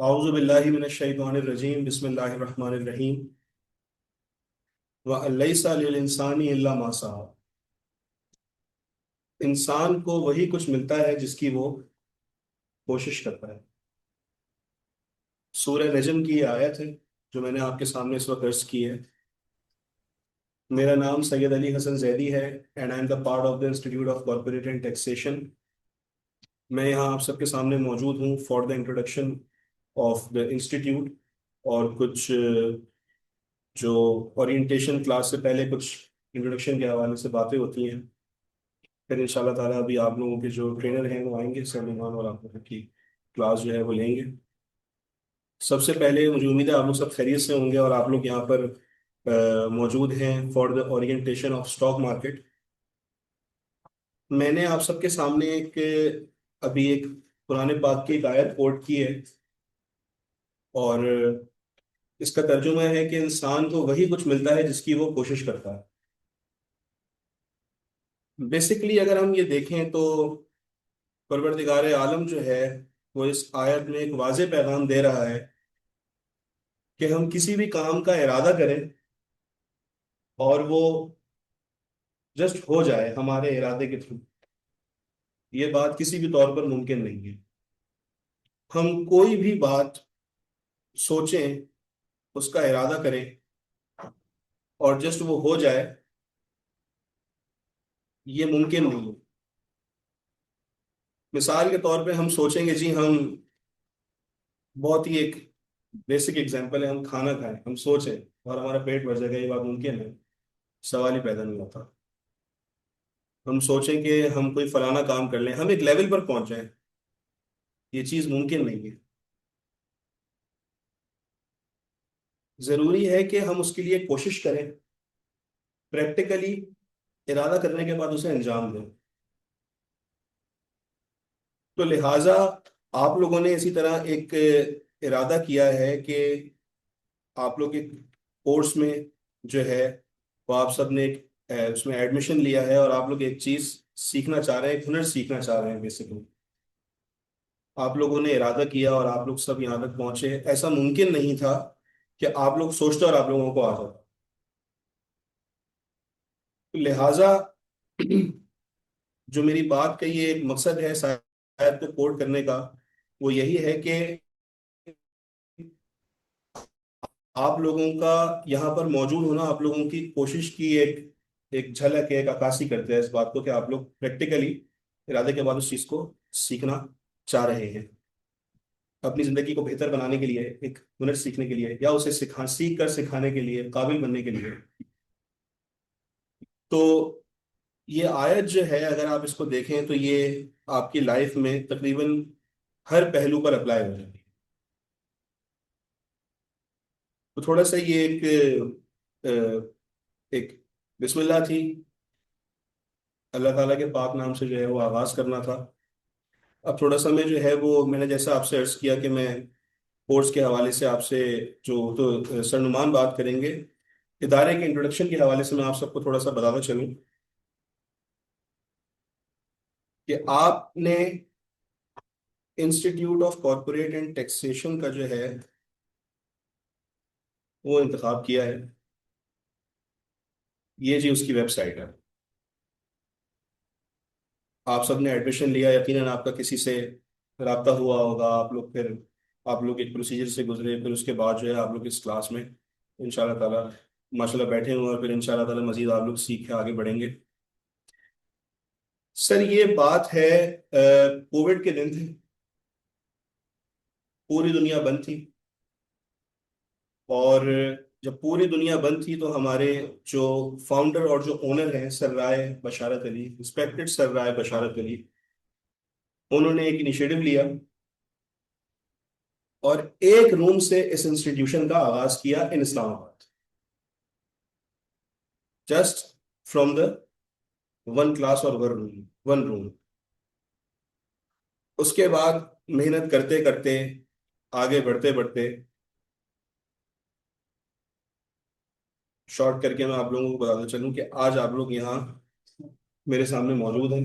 औज़ु बिल्लाहि मिनश शैतानिर रजीम बिस्मिल्लाहिर रहमानिर रहीम व लैसा लिल इंसानी इल्ला मा सआ। इंसान को वही कुछ मिलता है जिसकी वो कोशिश करता है। सूरह नजम की ये आयत है जो मैंने आपके सामने इस वक्त अर्ज की है। मेरा नाम सैयद अली हसन जैदी है and I am the part of the institute of corporate and taxation. मैं यहाँ आप सबके सामने मौजूद हूँ for the introduction of the institute और कुछ जो ओरिएंटेशन क्लास से पहले कुछ इंट्रोडक्शन के हवाले से बातें होती हैं। फिर इंशाल्लाह ताला अभी आप लोगों के जो ट्रेनर हैं वो आएंगे सर मेहमान और आप लोगों की क्लास जो है वो लेंगे। सबसे पहले मुझे उम्मीद है आप लोग सब खैरियत से होंगे और आप लोग यहाँ पर मौजूद हैं for the orientation of stock market. मैंने आप सबके सामने एक अभी एक पुराने पाक की एक आयत कोट की है और इसका तर्जुमा है कि इंसान को वही कुछ मिलता है जिसकी वो कोशिश करता है। बेसिकली अगर हम ये देखें तो परवरदिगार आलम जो है वो इस आयत में एक वाज़ेह पैगाम दे रहा है कि हम किसी भी काम का इरादा करें और वो जस्ट हो जाए हमारे इरादे के थ्रू, ये बात किसी भी तौर पर मुमकिन नहीं है। हम कोई भी बात सोचें, उसका इरादा करें और जस्ट वो हो जाए, ये मुमकिन नहीं है। मिसाल के तौर पे हम सोचेंगे जी हम बहुत ही एक बेसिक एग्जांपल है, हम खाना खाएं, हम सोचें और हमारा पेट भर जाएगा, ये बात मुमकिन है? सवाल ही पैदा नहीं होता। हम सोचें कि हम कोई फलाना काम कर लें, हम एक लेवल पर पहुंच जाएं, ये चीज मुमकिन नहीं है। जरूरी है कि हम उसके लिए कोशिश करें, प्रैक्टिकली इरादा करने के बाद उसे अंजाम दें। तो लिहाजा आप लोगों ने इसी तरह एक इरादा किया है कि आप लोग एक कोर्स में जो है वो आप सब ने एक उसमें एडमिशन लिया है और आप लोग एक चीज सीखना चाह रहे हैं, एक हुनर सीखना चाह रहे हैं। बेसिकली आप लोगों ने इरादा किया और आप लोग सब यहाँ तक पहुंचे। ऐसा मुमकिन नहीं था कि आप लोग सोचते और आप लोगों को आ जाता। तो लिहाजा जो मेरी बात का ये एक मकसद है शायद को कोट करने का, वो यही है कि आप लोगों का यहाँ पर मौजूद होना आप लोगों की कोशिश की एक एक झलक है, एक अक्कासी करते हैं इस बात को कि आप लोग प्रैक्टिकली इरादे के बाद उस चीज को सीखना चाह रहे हैं अपनी जिंदगी को बेहतर बनाने के लिए, एक हुनर सीखने के लिए या उसे सीख कर सिखाने के लिए, काबिल बनने के लिए। तो ये आयत जो है अगर आप इसको देखें तो ये आपकी लाइफ में तकरीबन हर पहलू पर अप्लाई हो जाती है। तो थोड़ा सा ये एक बिस्मिल्लाह थी, अल्लाह ताला के पाक नाम से जो है वो आगाज करना था। अब थोड़ा सा मैं जो है वो मैंने जैसा आपसे अर्ज किया कि मैं कोर्स के हवाले से आपसे जो तो सरनुमान बात करेंगे, इदारे के इंट्रोडक्शन के हवाले से मैं आप सबको थोड़ा सा बताता चलूं कि आपने institute of corporate and taxation का जो है वो इंतखाब किया है। ये जी उसकी वेबसाइट है। आप सबने एडमिशन लिया, यकीनन आपका किसी से रब्ता हुआ होगा, आप लोग फिर आप लोग एक प्रोसीजर से गुजरे, फिर उसके बाद जो है आप लोग इस क्लास में इंशाल्लाह ताला माशाल्लाह बैठे हुए और फिर इंशाल्लाह ताला मजीद आप लोग सीख के आगे बढ़ेंगे। सर ये बात है कोविड के दिन थे, पूरी दुनिया बंद थी और जब पूरी दुनिया बंद थी तो हमारे जो फाउंडर और जो ओनर हैं सर राय बशारत अली, रिस्पेक्टेड सर राय बशारत अली, उन्होंने एक इनिशिएटिव लिया और एक रूम से इस इंस्टीट्यूशन का आगाज किया in Islamabad, just from the one class और वन रूम। उसके बाद मेहनत करते करते आगे बढ़ते बढ़ते शॉर्ट करके मैं आप लोगों को बताता चलूं कि आज आप लोग यहाँ मेरे सामने मौजूद हैं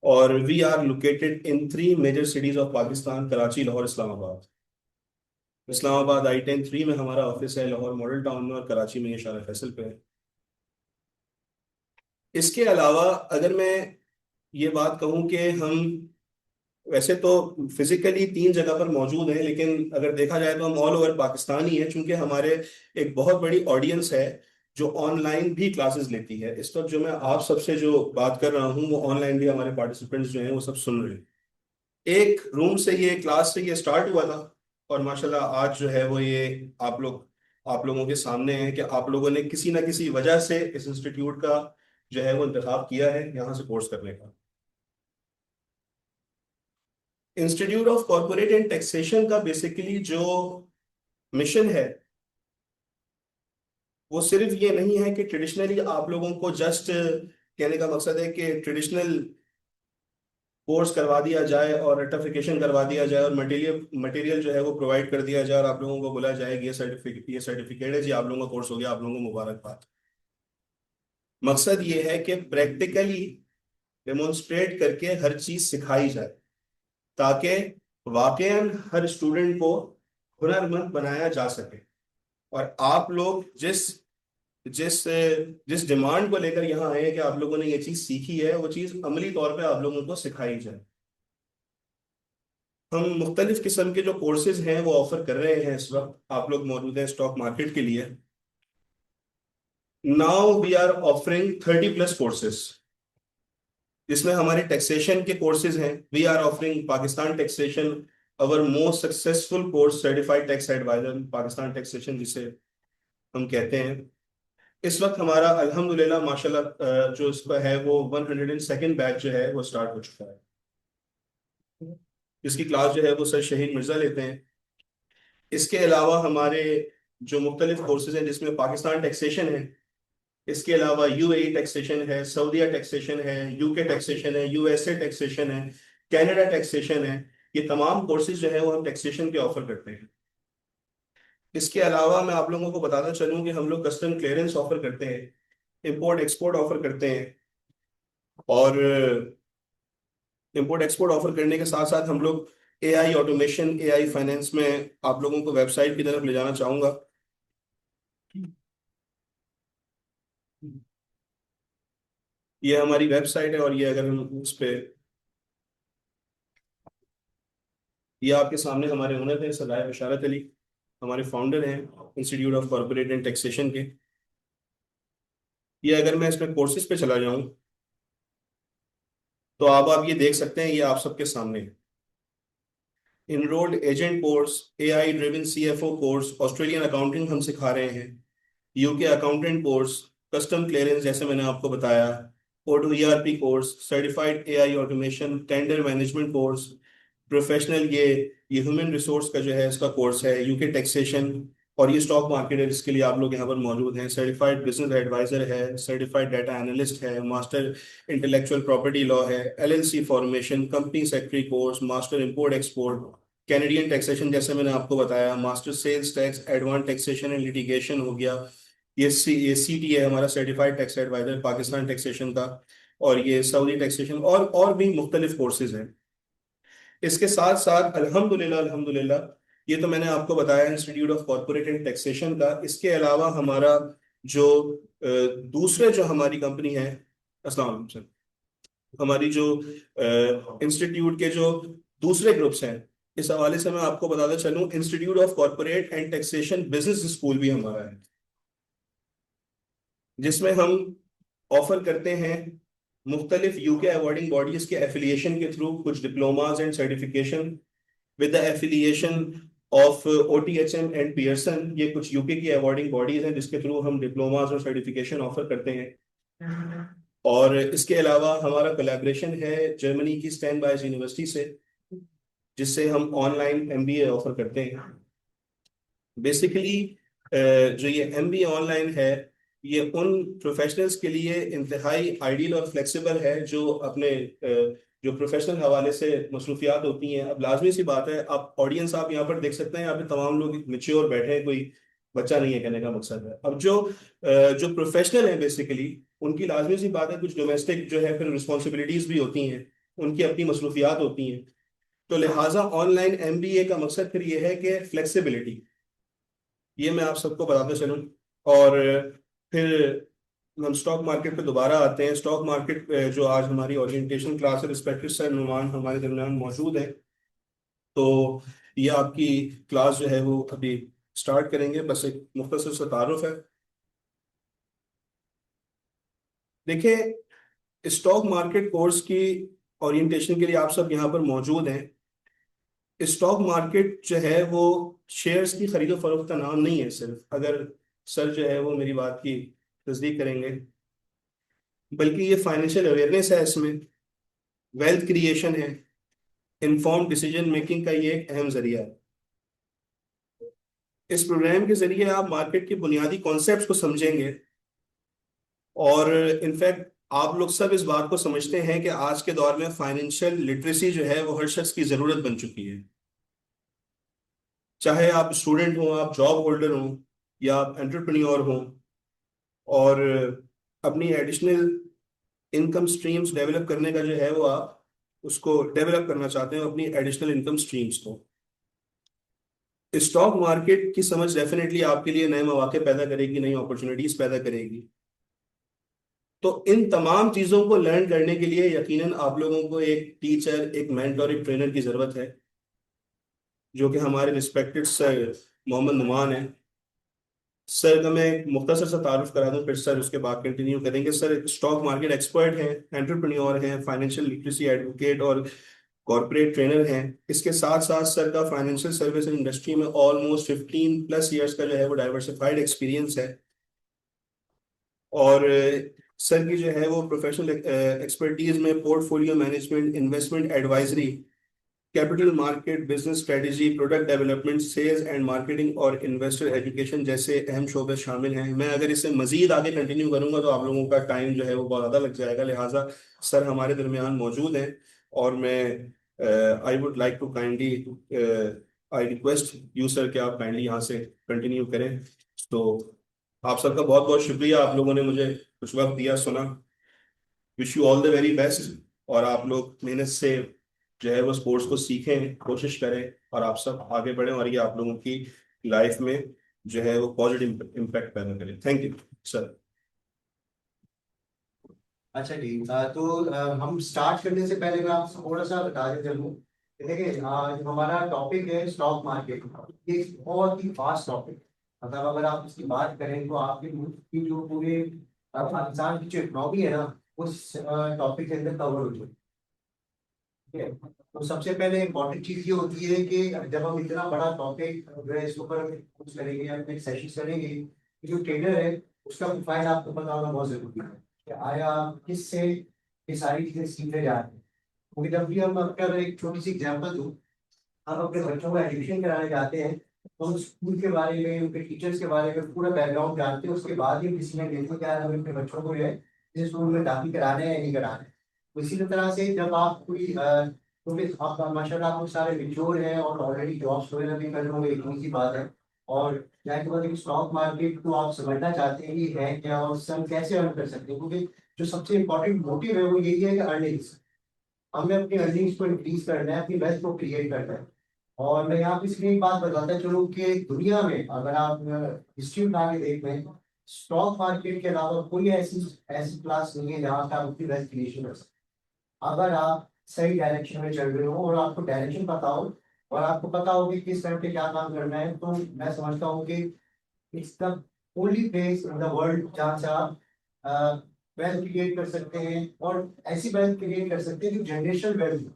और we are located in 3 major cities of Pakistan, Karachi, Lahore, Islamabad. Islamabad I-10 3 में हमारा ऑफिस है, लाहौर मॉडल टाउन में, और कराची में ये शारा फैसल पे है। इसके अलावा अगर मैं ये बात कहूँ कि हम वैसे तो फिजिकली 3 जगह पर मौजूद हैं, लेकिन अगर देखा जाए तो हम ऑल ओवर पाकिस्तान ही हैं, चूंकि हमारे एक बहुत बड़ी ऑडियंस है जो ऑनलाइन भी क्लासेस लेती है। इस वक्त जो मैं आप सबसे जो बात कर रहा हूँ वो ऑनलाइन भी हमारे पार्टिसिपेंट्स जो हैं वो सब सुन रहे हैं। एक रूम से ये क्लास से ये स्टार्ट हुआ था, और माशाल्लाह आज जो है वो ये आप लोगों के सामने है कि आप लोगों ने किसी ना किसी वजह से इस इंस्टीट्यूट का जो है वो इंतखाब किया है यहाँ से कोर्स करने का। Institute of corporate and taxation का बेसिकली जो मिशन है वो सिर्फ ये नहीं है कि ट्रेडिशनली आप लोगों को जस्ट कहने का मकसद है कि ट्रेडिशनल कोर्स करवा दिया जाए और रेटिफिकेशन करवा दिया जाए और मटेरियल मटेरियल जो है वो प्रोवाइड कर दिया जाए और आप लोगों को बोला जाए कि ये सर्टिफिकेट है जी, आप लोगों का कोर्स हो गया, आप लोगों को मुबारकबाद। मकसद ये है कि प्रैक्टिकली डेमोन्स्ट्रेट करके हर चीज सिखाई जाए, ताकि वाकईन हर स्टूडेंट को हुनरमंद बनाया जा सके। और आप लोग जिस जिस जिस डिमांड को लेकर यहाँ आए हैं कि आप लोगों ने ये चीज सीखी है, वो चीज अमली तौर पे आप लोगों को सिखाई जाए। हम मुख्तलिफ किस्म के जो कोर्सेज हैं वो ऑफर कर रहे हैं। इस वक्त आप लोग मौजूद हैं स्टॉक मार्केट के लिए। Now we are offering 30+ courses, जिसमें हमारे टैक्सेशन के कोर्सेज हैं। We are offering Pakistan taxation, our most successful course, certified tax advisor Pakistan taxation जिसे हम कहते हैं। इस वक्त हमारा अल्हम्दुलिल्लाह माशाल्लाह जो इसका है वो 102nd बैच जो है वो स्टार्ट हो चुका है। इसकी क्लास जो है वो सर शहीद मिर्जा लेते हैं। इसके अलावा हमारे जो मुख्तलिफ कोर्सेज हैं जिसमें पाकिस्तान टैक्सेशन है, इसके अलावा UAE टैक्सेशन है, सऊदीया टैक्सेशन है, UK टैक्सेशन है, USA टैक्सेशन है, कनाडा टैक्सेशन है। ये तमाम कोर्सेज जो है वो हम टैक्सेशन के ऑफर करते हैं। इसके अलावा मैं आप लोगों को बताना चलूँ कि हम लोग कस्टम क्लियरेंस ऑफर करते हैं, इंपोर्ट एक्सपोर्ट ऑफर करते हैं, और इंपोर्ट एक्सपोर्ट ऑफर करने के साथ साथ हम लोग AI ऑटोमेशन, AI फाइनेंस में आप लोगों को वेबसाइट की तरफ ले जाना चाहूंगा। ये हमारी वेबसाइट है, और ये अगर हम उस पे, ये आपके सामने हमारे ओनर हैं सलाह बशारत अली, हमारे फाउंडर हैं institute of corporate and taxation के। ये अगर मैं इसमें कोर्सेज पे चला जाऊं तो आप ये देख सकते हैं, ये आप सबके सामने है। Enrolled agent course, AI driven CFO course, Australian accounting हम सिखा रहे हैं, UK accountant course, custom clearance जैसे मैंने आपको बताया, ओडो ERP course, certified AI automation, tender management course, professional ये ह्यूमन रिसोर्स का जो है इसका कोर्स है, UK टैक्सेशन, और ये स्टॉक मार्केट है जिसके लिए आप लोग यहाँ पर मौजूद हैं, सर्टिफाइड बिजनेस एडवाइजर है, सर्टिफाइड डाटा एनालिस्ट है, मास्टर इंटेलेक्चुअल प्रॉपर्टी लॉ है, LLC formation, company secretary course, master import export, Canadian taxation जैसे मैंने आपको बताया, master sales tax, advance taxation and litigation हो गया। ये CT है हमारा, certified tax advisor Pakistan taxation का, और ये सऊदी टैक्सेशन, और भी मुख्तलिफ कोर्सेज हैं। इसके साथ साथ अल्हम्दुलिल्लाह अल्हम्दुलिल्लाह, ये तो मैंने आपको बताया institute of corporate and taxation का। इसके अलावा हमारा जो दूसरे जो हमारी कंपनी है, अस्सलाम वालेकुम सर, हमारी जो इंस्टीट्यूट के जो दूसरे ग्रुप्स हैं, इस हवाले से मैं आपको बताता चलूं, institute of corporate and taxation business school भी हमारा है, जिसमें हम ऑफर करते हैं मुख्तलिफ UK अवॉर्डिंग बॉडीज के एफिलिएशन के थ्रू कुछ diplomas and certification, with the affiliation of OTHM and Pearson. ये कुछ UK की अवॉर्डिंग बॉडीज हैं जिसके थ्रू हम डिप्लोमाज और सर्टिफिकेशन ऑफर करते हैं। और इसके अलावा हमारा कोलैबोरेशन है जर्मनी की स्टैंड बायज यूनिवर्सिटी से, जिससे हम ऑनलाइन MBA ऑफर करते हैं। बेसिकली जो ये MBA ऑनलाइन है, ये उन प्रोफेशनल्स के लिए इंतहाई आइडियल और फ्लेक्सिबल है जो अपने जो प्रोफेशनल हवाले से मसरूफियात होती हैं। अब लाजमी सी बात है, आप ऑडियंस आप यहाँ पर देख सकते हैं, यहाँ पे तमाम लोग मेच्योर बैठे हैं, कोई बच्चा नहीं है कहने का मकसद है। अब जो प्रोफेशनल है बेसिकली, उनकी लाजमी सी बात है कुछ डोमेस्टिक जो है फिर रिस्पॉन्सिबिलिटीज भी होती हैं। उनकी अपनी मसरूफियात होती हैं। तो लिहाजा ऑनलाइन एमबीए का मकसद फिर ये है कि फ्लेक्सिबिलिटी, ये मैं आप सबको बताते चलूँ। और फिर हम स्टॉक मार्केट पे दोबारा आते हैं। स्टॉक मार्केट पे जो आज हमारी ओरिएंटेशन क्लास है, रिस्पेक्टेड सर नुमान हमारे दरमियान मौजूद है। तो ये आपकी क्लास जो है वो अभी स्टार्ट करेंगे। बस एक मुख्तसर सा तारुफ है। देखिए, स्टॉक मार्केट कोर्स की ओरिएंटेशन के लिए आप सब यहाँ पर मौजूद हैं। स्टॉक मार्केट जो है वो शेयर्स की खरीदो फरोख्त का नाम नहीं है सिर्फ, अगर सर जो है वो मेरी बात की तस्दीक करेंगे, बल्कि ये फाइनेंशियल अवेयरनेस है, इसमें वेल्थ क्रिएशन है, इन्फॉर्म डिसीजन मेकिंग का ये एक अहम जरिया है। इस प्रोग्राम के जरिए आप मार्केट के बुनियादी कॉन्सेप्ट्स को समझेंगे। और इनफैक्ट आप लोग सब इस बात को समझते हैं कि आज के दौर में फाइनेंशियल लिटरेसी जो है वो हर शख्स की ज़रूरत बन चुकी है। चाहे आप स्टूडेंट हो, आप जॉब होल्डर हो, या आप एंटरप्रेन्योर हो, और अपनी एडिशनल इनकम स्ट्रीम्स डेवलप करने का जो है वो आप उसको डेवलप करना चाहते हो, अपनी एडिशनल इनकम स्ट्रीम्स को। स्टॉक मार्केट की समझ डेफिनेटली आपके लिए नए मौके पैदा करेगी, नई अपॉर्चुनिटीज पैदा करेगी। तो इन तमाम चीज़ों को लर्न करने के लिए यकीनन आप लोगों को एक टीचर, एक मेंटर, एक ट्रेनर की ज़रूरत है, जो कि हमारे रिस्पेक्टेड सर मोहम्मद नुमान है। सर का मैं एक मुख्तसर सा तारुफ करा दूं, फिर सर उसके बाद कंटिन्यू करेंगे। सर स्टॉक मार्केट एक्सपर्ट हैं, एंटरप्रेन्योर हैं, फाइनेंशियल लिटरेसी एडवोकेट और कॉर्पोरेट ट्रेनर हैं। इसके साथ साथ सर का फाइनेंशियल सर्विस इंडस्ट्री में ऑलमोस्ट 15+ ईयर्स का जो है वो डाइवर्सिफाइड एक्सपीरियंस है। और सर की जो है वो प्रोफेशनल एक्सपर्टीज में portfolio management, investment advisory, capital market, business strategy, product development, sales and marketing और इन्वेस्टर एजुकेशन जैसे अहम शोबे शामिल हैं। मैं अगर इसे मजीद आगे कंटिन्यू करूंगा तो आप लोगों का टाइम जो है वो बहुत ज़्यादा लग जाएगा, लिहाजा सर हमारे दरमियान मौजूद हैं। और मैं I would like to kindly I request you sir कि आप काइंडली यहाँ से कंटिन्यू करें। तो आप सबका बहुत बहुत शुक्रिया, आप लोगों ने मुझे कुछ वक्त दिया, सुना। Wish you all the very best. और आप लोग मेहनत से जो है वो स्पोर्ट्स को सीखें, कोशिश करें, और आप सब आगे बढ़ें, और ये आप लोगों की लाइफ में जो है वो पॉजिटिव इम्पैक्ट पैदा करें। Thank you sir. अच्छा ठीक। तो हम स्टार्ट करने से पहले मैं आपको थोड़ा सा बता देता हूँ। देखिए, जो हमारा टॉपिक है स्टॉक मार्केट, ये एक बहुत ही फास्ट टॉपिक। मतलब अगर आप इसकी बात करें तो आपकी की जो पूरे इंसान की जो इकोनॉमी है ना, उस टॉपिक के अंदर कवर हो जाए। ठीक है। तो सबसे पहले इम्पोर्टेंट चीज ये होती है कि जब हम इतना बड़ा टॉपिक जो है इसके ऊपर कुछ करेंगे या फिर सेशन करेंगे, कि जो ट्रेडर है उसका प्रोफाइल आपको पता होना बहुत जरूरी है कि आया किससे ये सारी चीजें सीखने जा रहे हैं। क्योंकि जब भी हम अगर एक छोटी सी एग्जाम्पल दूँ, हम अपने बच्चों को एडमिशन कराने जाते हैं तो हम स्कूल के बारे में, उनके टीचर्स के बारे में पूरा बैकग्राउंड जानते हैं। उसके बाद ही डिसीजन लेते हैं कि यार हम अपने बच्चों को जो है इस स्कूल में दाखिल कराने हैं या नहीं कराने हैं। तो इसी तरह से जब आप कोई क्योंकि आप माशाल्लाह आप लोग सारे मेच्योर हैं और ऑलरेडी जॉब्स वगैरह भी कर रहे होंगे, इतनी सी बात है। और क्या है कि स्टॉक मार्केट को आप समझना चाहते हैं कि है क्या और इससे हम कैसे अर्न कर सकते हैं, क्योंकि जो सबसे इम्पोर्टेंट मोटिव है वो यही है कि अर्निंग्स, हमें अपनी अर्निंग्स को इंक्रीज करना है, अपनी वेल्थ को क्रिएट करना है। और मैं यहाँ पे इसलिए एक बात बताता चलूँ कि दुनिया में अगर आप हिस्ट्री उठा के देख लें, स्टॉक मार्केट के अलावा कोई ऐसी ऐसी क्लास नहीं है जहाँ पे आप अपनी वेल्थ क्रिएशन कर सकते हैं। अगर आप सही डायरेक्शन में चल रहे हो और आपको डायरेक्शन पता हो और आपको पता हो कि किस टाइम पे क्या काम करना है, तो मैं समझता हूँ कि it's the only place in the world जहाँ से आप वेल्थ क्रिएट कर सकते हैं। और ऐसी वेल्थ क्रिएट कर सकते हैं जो जनरेशनल वेल्थ,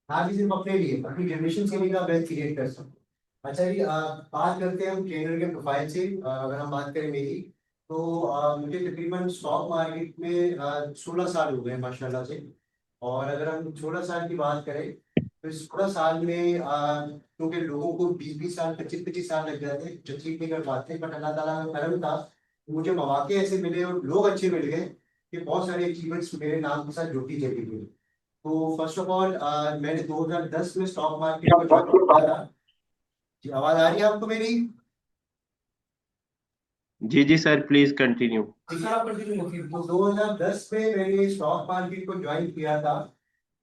हाँ भी सिर्फ अपने लिए, अपनी जनरेशन के लिए आप वेल्थ क्रिएट कर सकते हैं। अच्छा जी, बात करते हैं हम ट्रेनर के प्रोफाइल से। अगर हम बात करें मेरी, तो मुझे तकरीबन स्टॉक मार्केट में 16 साल हो गए माशाल्लाह से। और अगर हम 16 साल की बात करें तो इस 16 साल में क्योंकि लोगों को 20-20 साल, 25-25 साल लग जाते हैं, अचीव नहीं कर पाते, बट अल्लाह ताला का करम था, मुझे मौके ऐसे मिले और लोग अच्छे मिल गए कि बहुत सारे अचीवमेंट्स मेरे नाम के साथ जुड़ती चली गई। तो फर्स्ट ऑफ ऑल मैंने 2010 में स्टॉक मार्केट को ज्वाइन किया था। जी, आवाज आ रही है आपको मेरी? जी जी सर, प्लीज कंटिन्यू। तो 2010 में मैंने स्टॉक मार्केट को ज्वाइन किया था।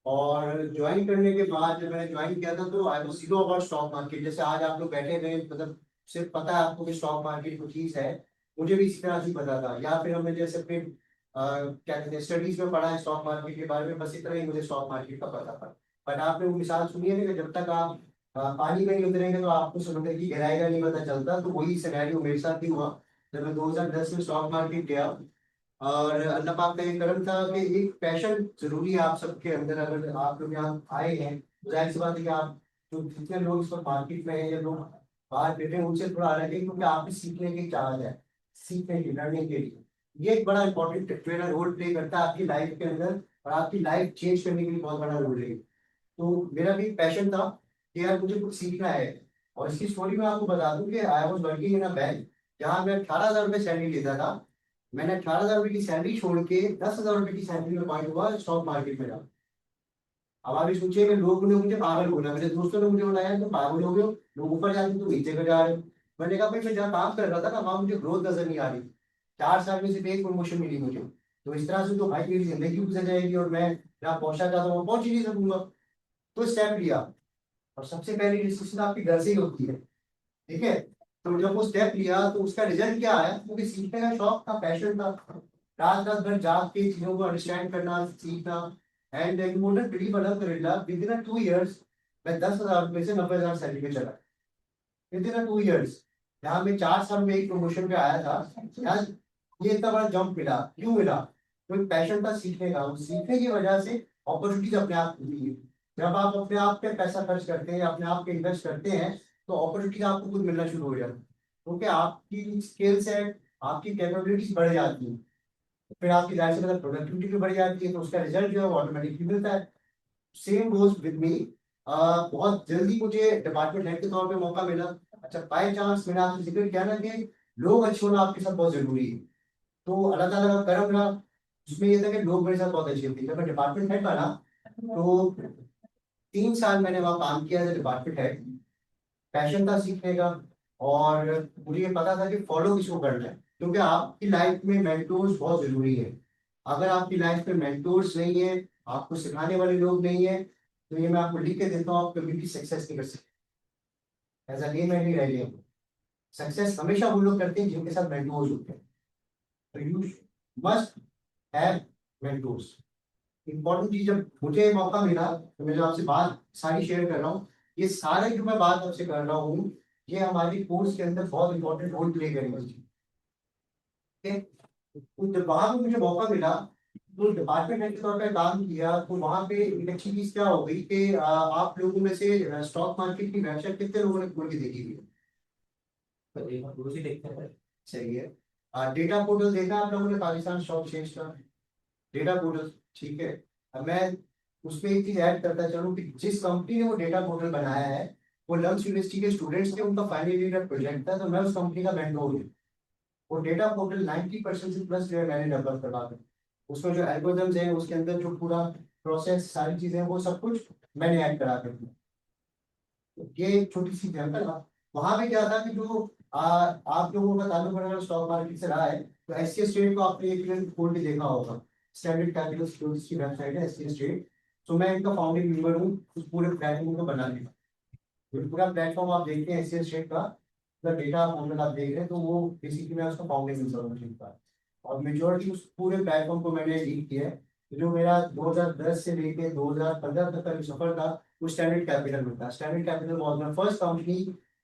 और ज्वाइन करने के बाद जब मैंने ज्वाइन किया था तो I was zero about stock market. जैसे आज आप लोग बैठे हुए मतलब सिर्फ पता है आपको कि स्टॉक मार्केट कोई चीज है, मुझे भी इसी तरह से पता था। या फिर हमने जैसे अपने क्या कहते हैं स्टडीज में पढ़ा है स्टॉक मार्केट के बारे में, बस इतना ही मुझे स्टॉक मार्केट का पता था। बट आपने वो मिसाल सुनी है ना कि जब तक आप पानी में नहीं उतरेंगे तो आपको समुद्र की गहराई का नहीं पता चलता। तो वही सिनेरियो मेरे साथ भी हुआ जब मैं 2010 में स्टॉक मार्केट गया। और अल्लाह पाक का ये करम था कि एक पैशन जरूरी है आप सबके अंदर। अगर आप लोग यहाँ आए हैं तो जाहिर सी बात है कि आप जो जितने लोग इस वक्त मार्केट में हैं या लोग बाहर बैठे हैं उनसे थोड़ा अलग है, क्योंकि आप भी सीखने की चाहत है, सीखने की, लर्निंग के लिए। ये एक बड़ा इंपॉर्टेंट मेरा रोल प्ले करता है आपकी लाइफ के अंदर, और आपकी लाइफ चेंज करने के लिए बहुत बड़ा रोल है। तो मेरा भी पैशन था कि यार मुझे कुछ सीखना है। और इसकी स्टोरी मैं आपको बता दूं कि I was working in a bank जहाँ मैं 18,000 रुपये सैलरी लेता था। मैंने 18,000 रुपये की सैलरी छोड़ के 10,000 रुपये की सैलरी में पॉइंट हुआ स्टॉक मार्केट में जाऊँ। अब आप ये सोचिए कि लोगों ने मुझे पागल बोला, मेरे दोस्तों ने मुझे बताया तुम पागल हो गए हो, लोग ऊपर जाते तुम नीचे को जा रहे हो। मैंने कहा भाई मैं जहाँ काम कर रहा था ना वहाँ मुझे ग्रोथ नजर नहीं आ रही। 4 साल में सिर्फ एक प्रमोशन मिली मुझे। तो इस तरह से तो भाई मेरी जिंदगी गुजर जाएगी और मैं जहाँ पहुंचा चाहता हूँ वहाँ पहुंच ही नहीं सकूंगा। तो स्टेप लिया। और सबसे पहली डिसीजन आपकी घर से ही होती है, ठीक है। तो जब वो स्टेप लिया तो उसका रिजल्ट क्या आया, क्योंकि सीखने का शौक था, पैशन था। रात रात भर जाग के चीजों को अंडरस्टैंड करना सीखना। एंड यू वुडंट बिलीव अल्हम्दुलिल्लाह विद इन 2 इयर्स मैं 10,000 रुपये से 90,000 सैलरी पे चला। विद इन 2 इयर्स, जहाँ मैं 4 साल में एक प्रमोशन पे आया था, यहाँ ये इतना बड़ा जंप मिला। क्यों मिला? तो एक पैशन था सीखने का, उस सीखने की वजह से अपॉर्चुनिटीज अपने आप मिली है। जब आप अपने आप पे पैसा खर्च करते हैं, अपने आप पे इन्वेस्ट करते हैं, तो अपॉर्चुनिटीज आपको खुद मिलना शुरू हो जाती है। क्योंकि आपकी स्किल सेट, आपकी कैपेबिलिटीज बढ़ जाती है। फिर आपकी जाहिर सी मतलब प्रोडक्टिविटी भी बढ़ जाती है, तो उसका रिजल्ट जो है वो ऑटोमेटिकली मिलता है। Same goes with me. बहुत जल्दी मुझे डिपार्टमेंट हेड के तौर पे मौका मिला। अच्छा, बाय चांस मैंने आपसे जिक्र किया ना कि लोग अच्छे होना आपके साथ बहुत जरूरी है। तो अल्लाह ताला का करम रहा, उसमें ये था कि लोग मेरे साथ बहुत अच्छे थे। जब मैं डिपार्टमेंट हेड बना तो 3 साल मैंने वहाँ काम किया एज डिपार्टमेंट हेड। पैशन था सीखने का, और मुझे ये पता था कि फॉलो किसको करना है, क्योंकि आपकी लाइफ में मेंटोर्स बहुत जरूरी है। अगर आपकी लाइफ में मेंटोर्स नहीं है, आपको सिखाने वाले लोग नहीं है, तो ये मैं आपको लिख के देता हूँ, आप कभी भी सक्सेस नहीं कर सकते। एज अ नेम नहीं रह गया। सक्सेस हमेशा वो लोग करते हैं जिनके साथ मेंटोर्स होते हैं। तो you must have mentors. Important चीज, जब मुझे मौका मिला तो मैं जो आपसे बात सारी शेयर कर रहा हूँ, ये सारे जो मैं बात आपसे कर रहा हूँ, ये हमारी कोर्स के अंदर बहुत इंपॉर्टेंट रोल प्ले करेंगे। ठीक है? तो जब वहां पे मुझे मौका मिला तो डिपार्टमेंट हेड के तौर पर काम किया, तो वहां पे एक अच्छी चीज क्या हो गई कि आप लोगों में से स्टॉक मार्केट की वेबसाइट कितने लोगों ने खोल के देखी हुई है? तो एक बार रोज ही देखते हैं। सही है। डेटा पोर्टल देखा आप लोगों ने पाकिस्तान स्टॉक एक्सचेंज का डेटा पोर्टल? ठीक है। अब मैं उसमें एक चीज ऐड करता चलूं कि जिस कंपनी ने वो डेटा पोर्टल बनाया है वो लंच यूनिवर्सिटी के स्टूडेंट्स थे, उनका फाइनल ईयर प्रोजेक्ट था, तो मैं उस कंपनी का मेंटोर हूँ। वो डेटा पोर्टल 90% से प्लस जो है मैंने डेवलप करवा दिया। उसमें जो एल्गोरिथम्स हैं, उसके अंदर जो पूरा प्रोसेस सारी चीजें हैं, वो सब कुछ मैंने ऐड करा कर दिया। तो ये एक छोटी सी एग्जाम्पल था। वहां पे क्या था कि जो आप लोगों का ताल्लुक अगर स्टॉक मार्केट से रहा है तो एससी स्टेट को आपने एक खोल के देखा होगा। स्टैंडर्ड कैपिटल सिक्योरिटीज की वेबसाइट है एससी स्टेट। तो मैं इनका फाउंडिंग मेंबर हूँ उस पूरे प्लेटफॉर्म को बनाने का। जो पूरा प्लेटफॉर्म आप देखते हैं एससी स्टेट का, पूरा डेटा मॉडल आप देख रहे हैं, तो वो बेसिकली मैं उसका फाउंडिंग मेंबर हूँ उसका। और मेजोरिटी उस पूरे प्लेटफॉर्म को मैंने लीड किया है। तो जो मेरा 2010 से लेके 2015 तक का जो सफर था वो स्टैंडर्ड कैपिटल में था। Standard capital was my first company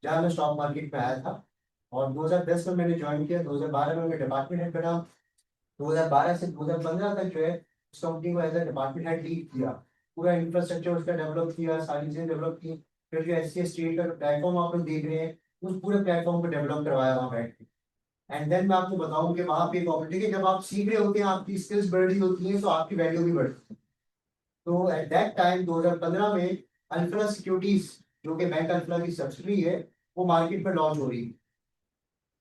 जहाँ मैं स्टॉक मार्केट में आया था। और 2010 में मैंने ज्वाइन किया, 2012 में मैं डिपार्टमेंट हेड बना। 2012 से 2015 तक जो है उस कंपनी को as a department head lead किया। पूरा इंफ्रास्ट्रक्चर उसका डेवलप किया, सारी चीजें डेवलप की। फिर जो एस सी स्टेट का प्लेटफॉर्म आप लोग देख रहे हैं, उस पूरे प्लेटफॉर्म को डेवलप करवाया वहाँ बैठ के। एंड देन मैं आपको बताऊं कि वहाँ पे एक अपॉर्चुनिटी है, जब आप सीख रहे होते हैं, आपकी स्किल्स बढ़ रही होती हैं, तो आपकी वैल्यू भी बढ़ती है। तो एट दैट टाइम 2015 में अल्फा सिक्योरिटीज, जो कि बैंक अल्फा की सब्सिडी है, वो मार्केट में लॉन्च हो रही है।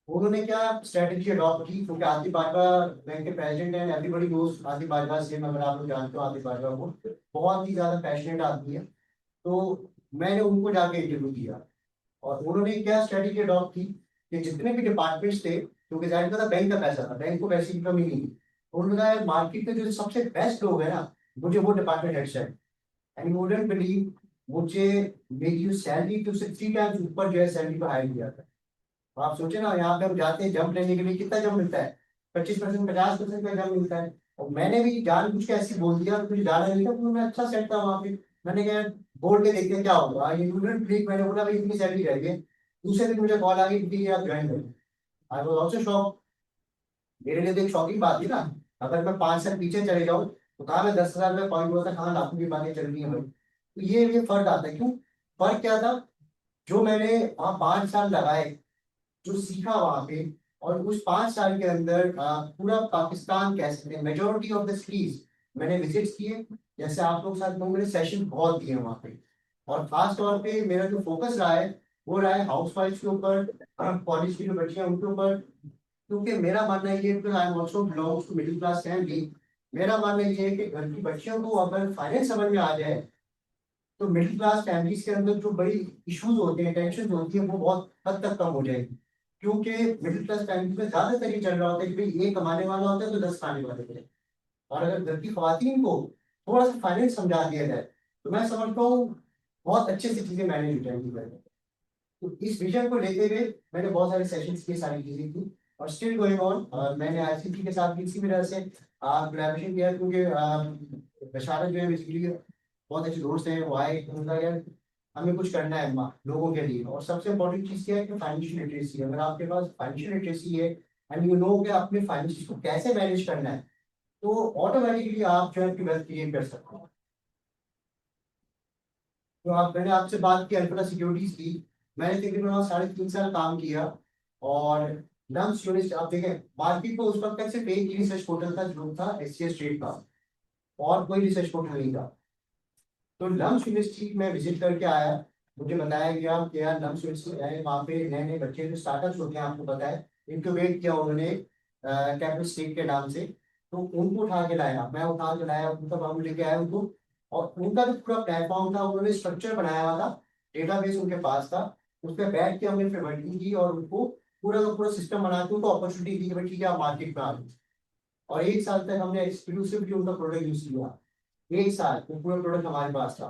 उन्होंने क्या स्ट्रेटेजी अडॉप्ट की, क्योंकि आतिफ बाजवा बैंक के प्रेसिडेंट हैं, एवरीबॉडी नोज आतिफ बाजवा से, अगर आप लोग जानते हो आतिफ बाजवा को, बहुत ही ज्यादा पैशनेट आदमी है। तो मैंने उनको जाके इंटरव्यू किया, और उन्होंने क्या स्ट्रेटेजी अडॉप्ट की कि जितने भी डिपार्टमेंट्स थे, क्योंकि जाहिर था बैंक का पैसा था, बैंक को पैसे की कमी नहीं थी, उन्होंने कहा मार्केट में जो सबसे बेस्ट लोग है ना, मुझे वो डिपार्टमेंट हेड चाहिए। एंड यू वुडंट बिलीव, मुझे मेरी जो सैलरी थी उससे 3 टाइम्स ऊपर जो है सैलरी को हायर किया था। तो आप सोचे ना, यहाँ पे हम जाते हैं जंप लेने के लिए, कितना जंप मिलता है? 25%, 50% का जंप मिलता है। और मैंने भी जानबूझ के ऐसे बोल दिया, मुझे जाना नहीं था, क्योंकि मैं अच्छा सेट था वहाँ पे। मैंने कहा बोल के देखते हैं क्या होगा। ये स्टूडेंट ठीक, मैंने बोला भाई इतनी सैलरी रह गई। दूसरे दिन मुझे कॉल आ गई कि आप ज्वाइन करें। I was also shock. मेरे लिए तो एक शॉकिंग बात थी ना। अगर मैं 5 साल पीछे चले जाऊँ तो कहाँ मैं 10,000 में पॉइंट हुआ था, कहाँ लाखों की बातें चल रही है भाई। तो ये फर्क आता है। क्यों फर्क क्या था? जो मैंने वहाँ 5 साल लगाए, जो सीखा वहां पे, और उस 5 साल के अंदर पूरा पाकिस्तान कह सकते हैं, मेजोरिटी ऑफ द सिटीज मैंने विजिट किए। जैसे आप लोग साथ में मैंने सेशन बहुत दिए वहाँ पे। और खास तौर पे मेरा जो फोकस रहा है वो रहा है हाउस वाइफ के ऊपर, कॉलेज की जो बच्चियां उनके ऊपर। क्योंकि मेरा मानना ये है कि I am also belongs to middle class family. मेरा मानना ये है कि घर की बच्चियों को अगर फाइनेंस समझ में आ जाए तो मिडिल क्लास फैमिलीज के अंदर जो बड़ी इश्यूज होते हैं, टेंशन होती है, वो बहुत हद तक कम हो जाएगी। क्योंकि मिडिल क्लास फैमिली में ज्यादातर ये चल रहा होता है कि भाई एक कमाने वाला होता है तो 10 खाने वाले होते हैं। और अगर घर की खवातीन को थोड़ा सा फाइनेंस समझा दिया जाए तो मैं समझता हूँ बहुत अच्छे से चीजें मैनेज हो जाएंगी घर में। तो इस विजन को लेते हुए मैंने बहुत सारे सेशंस की, सारी चीजें की, और स्टिल गोइंग ऑन। मैंने आईसीटी के साथ भी इसी वजह से कोलैबोरेशन किया, क्योंकि बशारत जो है बेसिकली बहुत अच्छे दोस्त हैं। वो आए, उनका यार हमें कुछ करना है लोगों के लिए। और सबसे इम्पोर्टेंट चीज़ क्या है कि फाइनेंशियल लिटरेसी है। अगर आपके पास फाइनेंशियल लिटरेसी है एंड यू नो कि अपने फाइनेंस को कैसे मैनेज करना है, तो ऑटोमेटिकली आप जो है अपनी वेल्थ क्रिएट कर सकते हो। तो आप, मैंने आपसे बात की अल्फा सिक्योरिटीज की। मैंने तकरीबन वहाँ 3.5 साल काम किया। और लम्स यूनिट आप देखें, मार्केट में उस वक्त तक सिर्फ एक ही रिसर्च पोर्टल था जो था एससीएस ट्रेड का, और कोई रिसर्च पोर्टल नहीं था। तो लम्स यूनिवर्सिटी में विजिट करके आया। मुझे बताया गया कि यार लम्स यूनिवर्सिटी है, वहाँ पे नए नए बच्चे जो स्टार्टअप्स होते हैं, आपको पता है, इनक्यूबेट किया उन्होंने कैपिटल स्टेट के नाम से। तो उनको उठा के लाया, मैं उठा के लाया, उनका काम लेके आया उनको। और उनका जो पूरा प्लेटफॉर्म था, उन्होंने स्ट्रक्चर बनाया हुआ था, डेटाबेस उनके पास था। उस पर बैठ के हमने फिर वर्किंग की और उनको पूरा का पूरा सिस्टम बना के उनको अपॉर्चुनिटी दी कि भाई ठीक है आप मार्केट में आ जाओ। और 1 साल तक हमने एक्सक्लूसिवली उनका प्रोडक्ट यूज किया। 1 साल वो पूरा प्रोडक्ट हमारे पास था।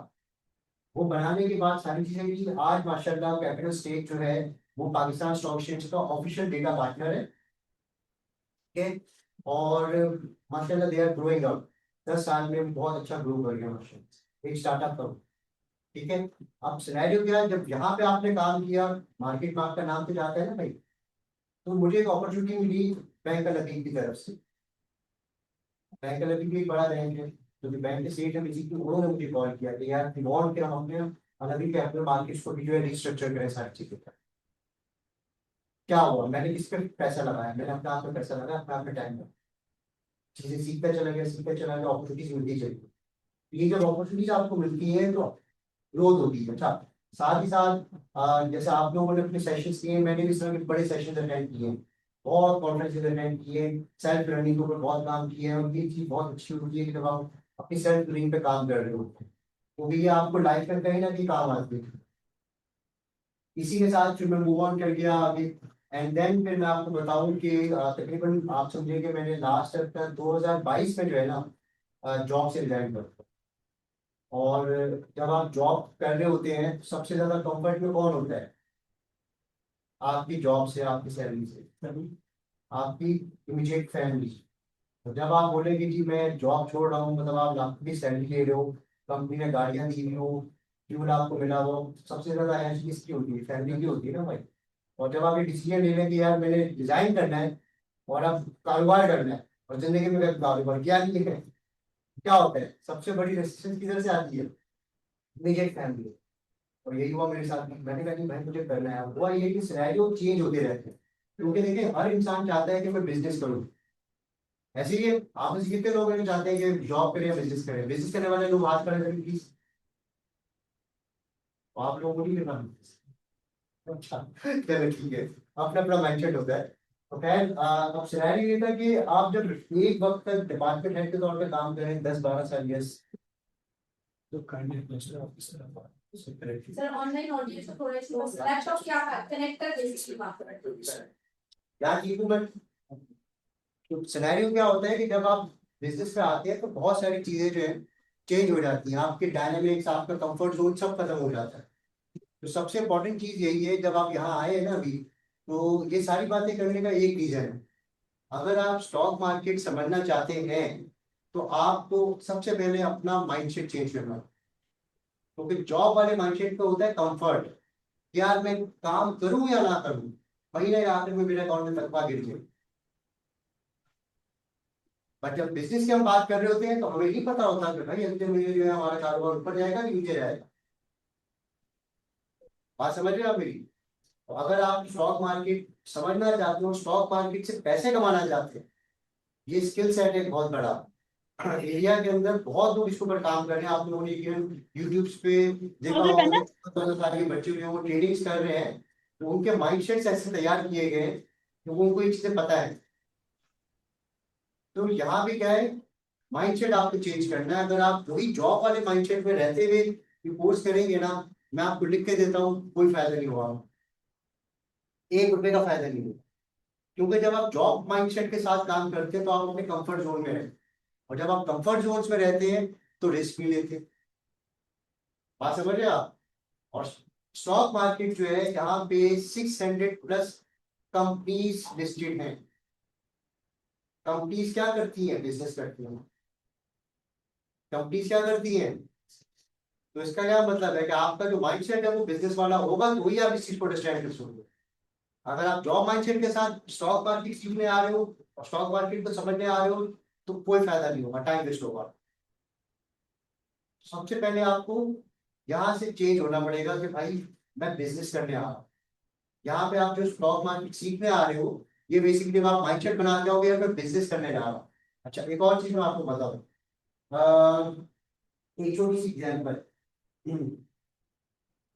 वो बनाने के बाद सारी चीजें की। आज माशाल्लाह कैपिटल स्टेट जो है वो पाकिस्तान स्टॉक एक्सचेंज का ऑफिशियल डेटा पार्टनर है। ठीक है। और माशाल्लाह दे आर ग्रोइंग अप। 10 साल में बहुत अच्छा ग्रो कर गया माशाल्लाह, एक स्टार्टअप का। ठीक है। अब सिनेरियो क्या है, जब यहाँ पे आपने काम किया, मार्केट में आपका नाम तो जाता है ना भाई। तो मुझे एक अपॉर्चुनिटी मिली बैंक लतीफ की तरफ से। बैंक लतीफ भी एक बड़ा बैंक है, तो जो बैंक के सेठ है बेसिकली उन्होंने मुझे कॉल किया कि यार वी वांट कि हम अपने अलग कैपिटल मार्केट्स को भी जो है रिस्ट्रक्चर करें सारी चीजें का। क्या हुआ, मैंने किस पे पैसा लगाया? मैंने अपने आप पे पैसा लगाया, अपने आप पे टाइम लगाया। चीजें सीखता चला गया, सीखता चला गया, अपॉर्चुनिटीज मिलती चली गई। ये जब अपॉर्चुनिटीज आपको मिलती है तो ग्रोथ होती है। अच्छा, साथ ही साथ जैसे आप लोगों ने अपने सेशंस किए, मैंने भी इसमें बड़े सेशंस अटेंड किए हैं, बहुत कॉन्फ्रेंसेज अटेंड किए, सेल्फ लर्निंग के ऊपर बहुत काम किए हैं। और ये चीज़ बहुत अच्छी होती है कि जब आप अपनी सेल्फ लर्निंग पे काम कर रहे हो तो भी ये आपको लाइफ में कहीं ना कहीं काम आती है। इसी के साथ फिर मैं मूव ऑन कर गया आगे। एंड देन फिर मैं आपको बताऊं कि तकरीबन आप समझिए कि मैंने लास्ट तक 2022 में जो है ना जॉब से रिजाइन कर। और जब आप जॉब कर रहे होते हैं तो सबसे ज्यादा कंफर्ट में कौन होता है? आपकी जॉब से, आपकी सैलरी से, आपकी इमीडिएट फैमिली। तो जब आप बोलेंगे कि मैं जॉब छोड़ रहा हूँ, मतलब आप लाख की सैलरी ले रहे हो, कंपनी ने गाड़ियाँ दी हुई हो, फ्यूल आपको मिला हो, सबसे ज्यादा अहम चीज किसकी होती है? फैमिली की होती है ना भाई। और जब आप ये डिसीजन ले लें कि यार मैंने डिजाइन करना है और अब कारोबार करना है, और जिंदगी में कभी कारोबार किया नहीं है, क्या होता है? सबसे बड़ी रेस्ट्रिक्शन किधर से आती है? Immediate family. और यही हुआ मेरे साथ में। मैंने कहा कि भाई मुझे करना है। हुआ ये कि सिनेरियो चेंज होते रहते हैं, क्योंकि देखिए हर इंसान चाहता है कि मैं बिजनेस करूं। ऐसे ही आप में से कितने लोग हैं जो चाहते हैं कि जॉब करें या बिजनेस करें? बिजनेस करने वाले लोग हाथ खड़े करें प्लीज। आप लोगों को नहीं करना business? अच्छा, चलो ठीक है, अपना अपना माइंडसेट होता है। तो खैर अब सिनेरियो ये था कि आप जब एक वक्त तक डिपार्टमेंट हेड के तौर पे काम करें 10-12 साल, यस, तो kindly प्लेसर officer sir online audience को थोड़ा सा लैपटॉप क्या कनेक्ट कर दे इसकी बात करें। क्या चीज को। बट तो सिनेरियो क्या होता है कि जब आप बिजनेस में आते हैं तो बहुत सारी चीजें जो है चेंज हो जाती हैं, आपके डायनेमिक्स, आपका कंफर्ट जोन सब खत्म हो जाता है। तो सबसे इम्पोर्टेंट चीज यही है, जब आप यहाँ आए हैं ना अभी, तो ये सारी बातें करने का एक रीजन है। अगर आप स्टॉक मार्केट समझना चाहते हैं तो आपको सबसे पहले अपना माइंडसेट चेंज करना है। क्योंकि जॉब वाले माइंडसेट पे होता है कंफर्ट, यार मैं काम करूं या ना करूं, महीने आखिर में मेरे अकाउंट में तनख्वाह गिर जाए। बट जब बिजनेस की हम बात कर रहे होते हैं तो हमें नहीं पता होता कि भाई अगले महीने जो है हमारा कारोबार ऊपर जाएगा कि नीचे जाएगा। बात समझ रहे हो आप मेरी? तो अगर आप स्टॉक मार्केट समझना चाहते हो, स्टॉक मार्केट से पैसे कमाना चाहते हैं, ये स्किल सेट है बहुत बड़ा एरिया के अंदर। बहुत लोग इसके ऊपर काम कर रहे हैं। आप लोगों ने यूट्यूब पे देखा होगा कि 2 साल के बच्चे जो वो ट्रेडिंग्स कर रहे हैं, तो उनके माइंडसेट ऐसे तैयार किए गए हैं कि उनको ये चीजें पता है। तो यहाँ भी क्या है, माइंडसेट आपको चेंज करना है। अगर आप वही जॉब वाले माइंडसेट में रहते हुए कोर्स करेंगे ना, मैं आपको लिख के देता हूँ, कोई फायदा नहीं होगा, 1 रुपए का फायदा नहीं होगा। क्योंकि जब आप जॉब माइंडसेट के साथ काम करते हैं तो आप अपने कंफर्ट जोन में रहते हैं, और जब आप कंफर्ट जोन में रहते हैं तो रिस्क भी लेते हैं। बात समझ रहे हैं आप? और स्टॉक मार्केट जो है, यहाँ पे 600+ कंपनीज लिस्टेड हैं। कंपनीज क्या करती हैं? बिजनेस करती हैं। कंपनीज क्या करती हैं? तो इसका क्या मतलब है कि आपका जो माइंडसेट है वो बिजनेस वाला होगा, तो ही आप इस चीज को अंडरस्टैंड कर सकते हो। अगर आप जॉब माइंडसेट के साथ स्टॉक मार्केट सीखने आ रहे हो और स्टॉक मार्केट को समझने आ रहे हो, तो कोई फायदा नहीं होगा, टाइम वेस्ट होगा। सबसे पहले आपको यहाँ से चेंज होना पड़ेगा कि भाई मैं बिजनेस करने आ रहा हूँ। यहाँ पे आप जो स्टॉक मार्केट सीखने आ रहे हो, ये बेसिकली आप माइंडसेट बना जाओगे या फिर बिजनेस करने जा रहा हूँ। अच्छा, एक और चीज मैं आपको बताऊँ, एक छोटी सी एग्जाम्पल,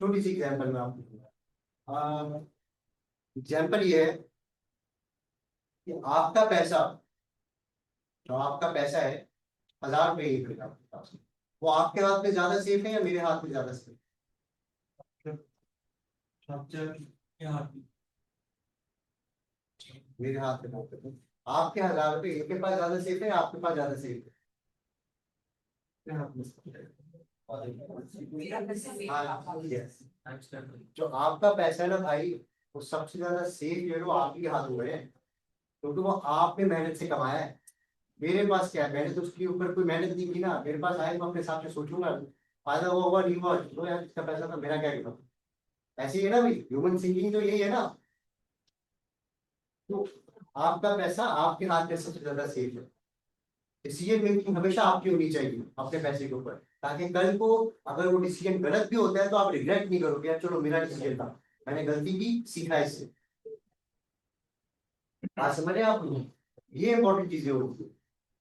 छोटी सी एग्जाम्पल मैं आपको दूंगा। एग्जाम्पल ये है कि आपका पैसा, जो आपका पैसा है, 1000 रुपये एक रुपये आपके पास, वो आपके हाथ में ज्यादा सेफ है या मेरे हाथ में ज्यादा सेफ? मेरे हाथ में बहुत है। आपके 1000 रुपये इनके पास ज्यादा सेफ है, आपके पास ज्यादा सेफ है? मेरे हाथ में safe है। हाँ, yes। जो आपका पैसा है ना भाई, वो सबसे ज्यादा सेफ जो है वो आप ही के हाथ में है, क्योंकि वो आपने मेहनत से कमाया है। मेरे पास क्या है, मैंने तो उसके ऊपर कोई मेहनत नहीं की ना। मेरे पास आए तो अपने हिसाब से सोचूंगा, फायदा हुआ नहीं हुआ, चलो यार इसका पैसा था, मेरा क्या गिरा। ऐसे ही है ना भाई, ह्यूमन थिंकिंग तो यही है ना। तो आपका पैसा आपके हाथ में सबसे ज्यादा सेफ है। डिसीजन मेकिंग हमेशा आपकी होनी चाहिए अपने पैसे के ऊपर, ताकि कल को अगर वो डिसीजन गलत भी होता है तो आप रिग्रेट नहीं करोगे, यार चलो मेरा डिसीजन था, मैंने गलती की, सीखा इससे। बात समझ रहे हैं आप? ये इंपॉर्टेंट चीजें होती है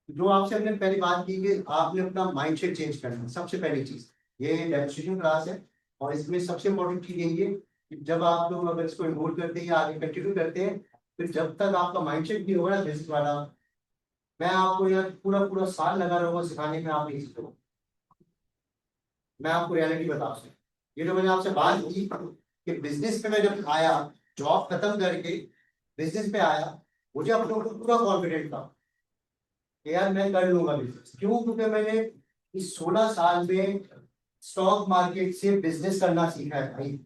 जो आपसे हमने पहले बात की कि आपने अपना माइंडसेट चेंज करना है। सबसे पहली चीज ये डेमोन्स्ट्रेशन क्लास है, और इसमें सबसे इंपॉर्टेंट चीज यही है कि जब आप लोग अगर इसको इन्वॉल्व करते हैं या आगे कंटिन्यू करते हैं, फिर जब तक आपका माइंडसेट नहीं होगा ना बिजनेस वाला, मैं आपको यार पूरा पूरा साल लगा रहूंगा सिखाने में, आप नहीं सीखोगे। मैं आपको रियलिटी बता सकता हूँ। ये जो मैंने आपसे बात की कि बिजनेस पे मैं जब आया, जॉब खत्म करके बिजनेस पे आया, मुझे अपने ऊपर पूरा कॉन्फिडेंट था कि यार मैं कर लूंगा बिजनेस। क्यों? क्योंकि मैंने इस 16 साल में स्टॉक मार्केट से बिजनेस करना सीखा है भाई।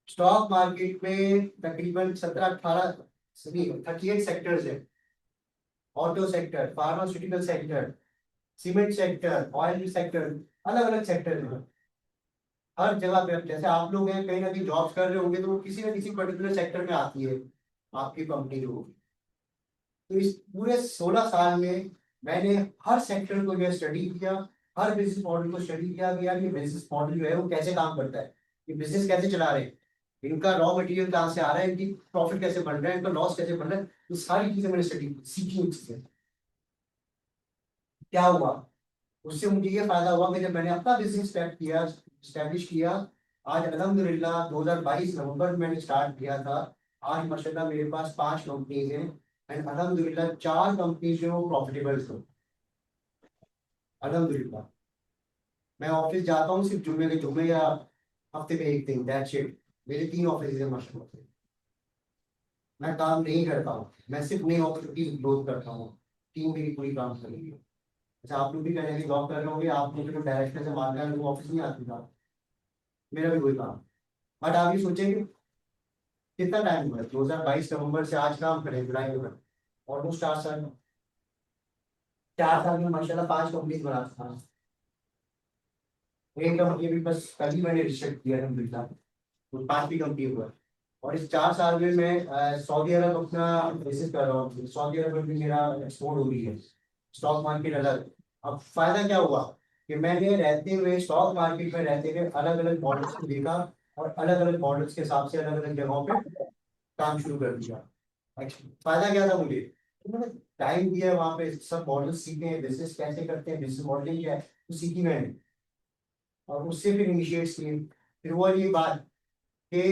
स्टॉक मार्केट में तकरीबन 17-18 38 सेक्टर्स है। Auto sector, pharmaceutical sector, cement sector, oil sector, अलग अलग सेक्टर है। हर जगह पे, अब जैसे आप लोग हैं कहीं ना कहीं जॉब कर रहे होंगे, तो वो किसी ना किसी पर्टिकुलर सेक्टर में आती है आपकी कंपनी जो होगी। तो इस पूरे 16 साल में मैंने हर सेक्टर को जो है स्टडी किया, हर बिजनेस मॉडल को स्टडी किया कि यार ये बिजनेस मॉडल जो है वो कैसे काम करता है, ये बिजनेस कैसे चला रहे हैं, इनका रॉ मटेरियल कहाँ से आ रहा है, इनकी प्रॉफिट कैसे बन रहा है, इनका लॉस कैसे बन रहा है। ये सारी चीजें मैंने स्टडी सीखी हुई चीजें। क्या हुआ उससे? मुझे ये फायदा हुआ कि जब मैंने अपना बिजनेस स्टार्ट किया, स्टैब्लिश किया, आज अल्हम्दुलिल्लाह 2022 नवंबर में मैंने स्टार्ट किया था, आज माशाल्लाह मेरे पास 5 कंपनीज हैं, एंड अल्हम्दुलिल्लाह 4 कंपनीज जो प्रॉफिटेबल हैं अल्हम्दुलिल्लाह। मैं ऑफिस जाता हूँ सिर्फ जुम्मे के जुम्मे या हफ्ते में एक दिन, दैट्स इट। मेरे 3 ऑफिस हैं माशाल्लाह। मैं काम नहीं करता हूँ, मैं सिर्फ नई अपॉर्चुनिटीज ग्रोथ करता हूँ, टीम मेरी पूरी काम करेगी। अच्छा आप लोग भी कहीं जॉब कर रहे होंगे, आप मुझे तो डायरेक्टर से मारना है, ऑफिस नहीं आती था, मेरा भी वही काम। बट आप ये सोचेंगे कितना टाइम हुआ है, 2022 नवंबर से आज काम करें जुलाई में, ऑलमोस्ट 4 साल। 4 साल में माशाल्लाह 5 कंपनीज बना था। एक कंपनी भी बस कल ही मैंने रजिस्टर किया है, तो 5वीं कंपनी हुआ है। और इस 4 साल में मैं सऊदी अरब अपना विजिट कर रहा हूँ, सऊदी अरब में भी मेरा एक्सपोर्ट हो रही है, स्टॉक मार्केट अलग। अब फायदा क्या हुआ कि मैंने रहते हुए स्टॉक मार्केट में रहते हुए अलग अलग मॉडल्स को देखा, और अलग अलग मॉडल्स के हिसाब से अलग अलग जगहों पे काम शुरू कर दिया। फायदा क्या था मुझे, तो मैंने टाइम दिया वहाँ पे, सब मॉडल सीखे, बिजनेस कैसे करते हैं, बिजनेस मॉडलिंग क्या है, तो सीखी मैंने। और उससे फिर इनिशिएट किए। फिर हुआ ये बात कि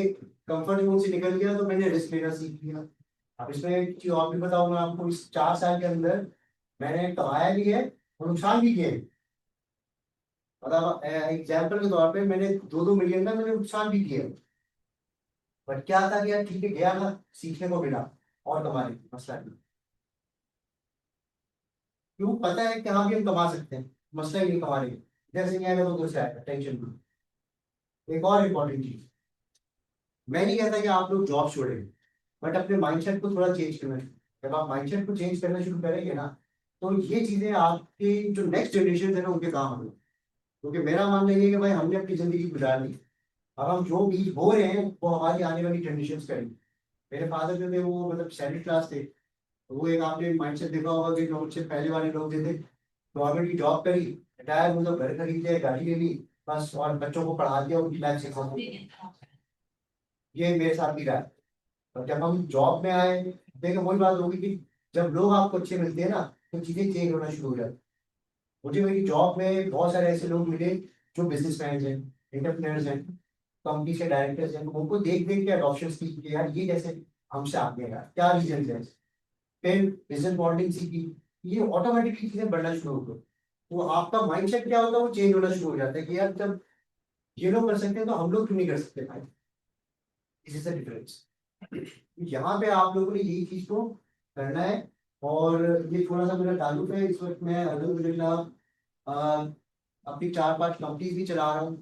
कंफर्ट जोन से निकल गया, तो मैंने रिस्क लेना सीख लिया। अब इसमें एक चीज और भी बताऊंगा आपको, इस 4 साल के अंदर मैंने कमाया भी है और नुकसान भी किए। मतलब एग्जाम्पल के तौर पे मैंने 2-2 मिलियन का मैंने नुकसान भी किया। बट क्या था कि यार ठीक है, गया ना, सीखने को मिला और कमा लेंगे, मसला नहीं। क्यों, पता है कि हाँ भी हम कमा सकते हैं, मसला ही नहीं कमा लेंगे, जैसे नहीं आएगा तो दूसरा आएगा, टेंशन नहीं। एक और इम्पोर्टेंट चीज, मैं नहीं कहता कि आप लोग जॉब छोड़ेंगे, बट अपने माइंडसेट को थोड़ा चेंज करना चाहिए। जब आप माइंडसेट को चेंज करना शुरू करेंगे ना, तो ये चीजें आपकी जो नेक्स्ट जनरेशन है ना उनके काम आएंगी। क्योंकि मेरा मानना ये है कि भाई हमने अपनी जिंदगी गुजार ली, अब हम जो भी हो रहे हैं वो हमारी आने वाली जनरेशन करेंगे। मेरे फादर जो थे वो मतलब सैलरी क्लास थे, तो वो एक आपने माइंडसेट देखा होगा कि जो मुझसे पहले वाले लोग जो थे, गवर्नमेंट की जॉब करी, रिटायर हुए तो घर खरीद लिया, गाड़ी ले ली, बस, और बच्चों को पढ़ा दिया, उनकी लाइफ सिखा दी। ये मेरे साथ भी रहा है। और जब हम जॉब में आए, देखिए वही बात होगी कि जब लोग आपको अच्छे मिलते हैं ना, तो चीजें चेंज होना शुरू हो जाती है। मुझे मेरी जॉब में बहुत सारे ऐसे लोग मिले जो बिजनेसमैन हैं, एंटरप्रेन्योर्स हैं, कंपनी के डायरेक्टर्स हैं, तो उनको देख देख के अडॉप्शन सीखी कि यार ये जैसे हमसे आगे है, क्या रीजन है। फिर बिजनेस मॉडलिंग सीखी, ये ऑटोमेटिकली चीजें बढ़ना शुरू हो गई। तो आपका माइंडसेट क्या होता है, वो चेंज होना शुरू हो जाता है कि यार जब ये लोग कर सकते हैं तो हम लोग क्यों नहीं कर सकते भाई। This is the difference. यहाँ पे आप लोगों ने यही चीज को करना है। और ये थोड़ा सा मेरा ताल्लुक है, इस वक्त मैं अल्हम्दुलिल्लाह अपनी 4-5 कंपनीज भी चला रहा हूँ।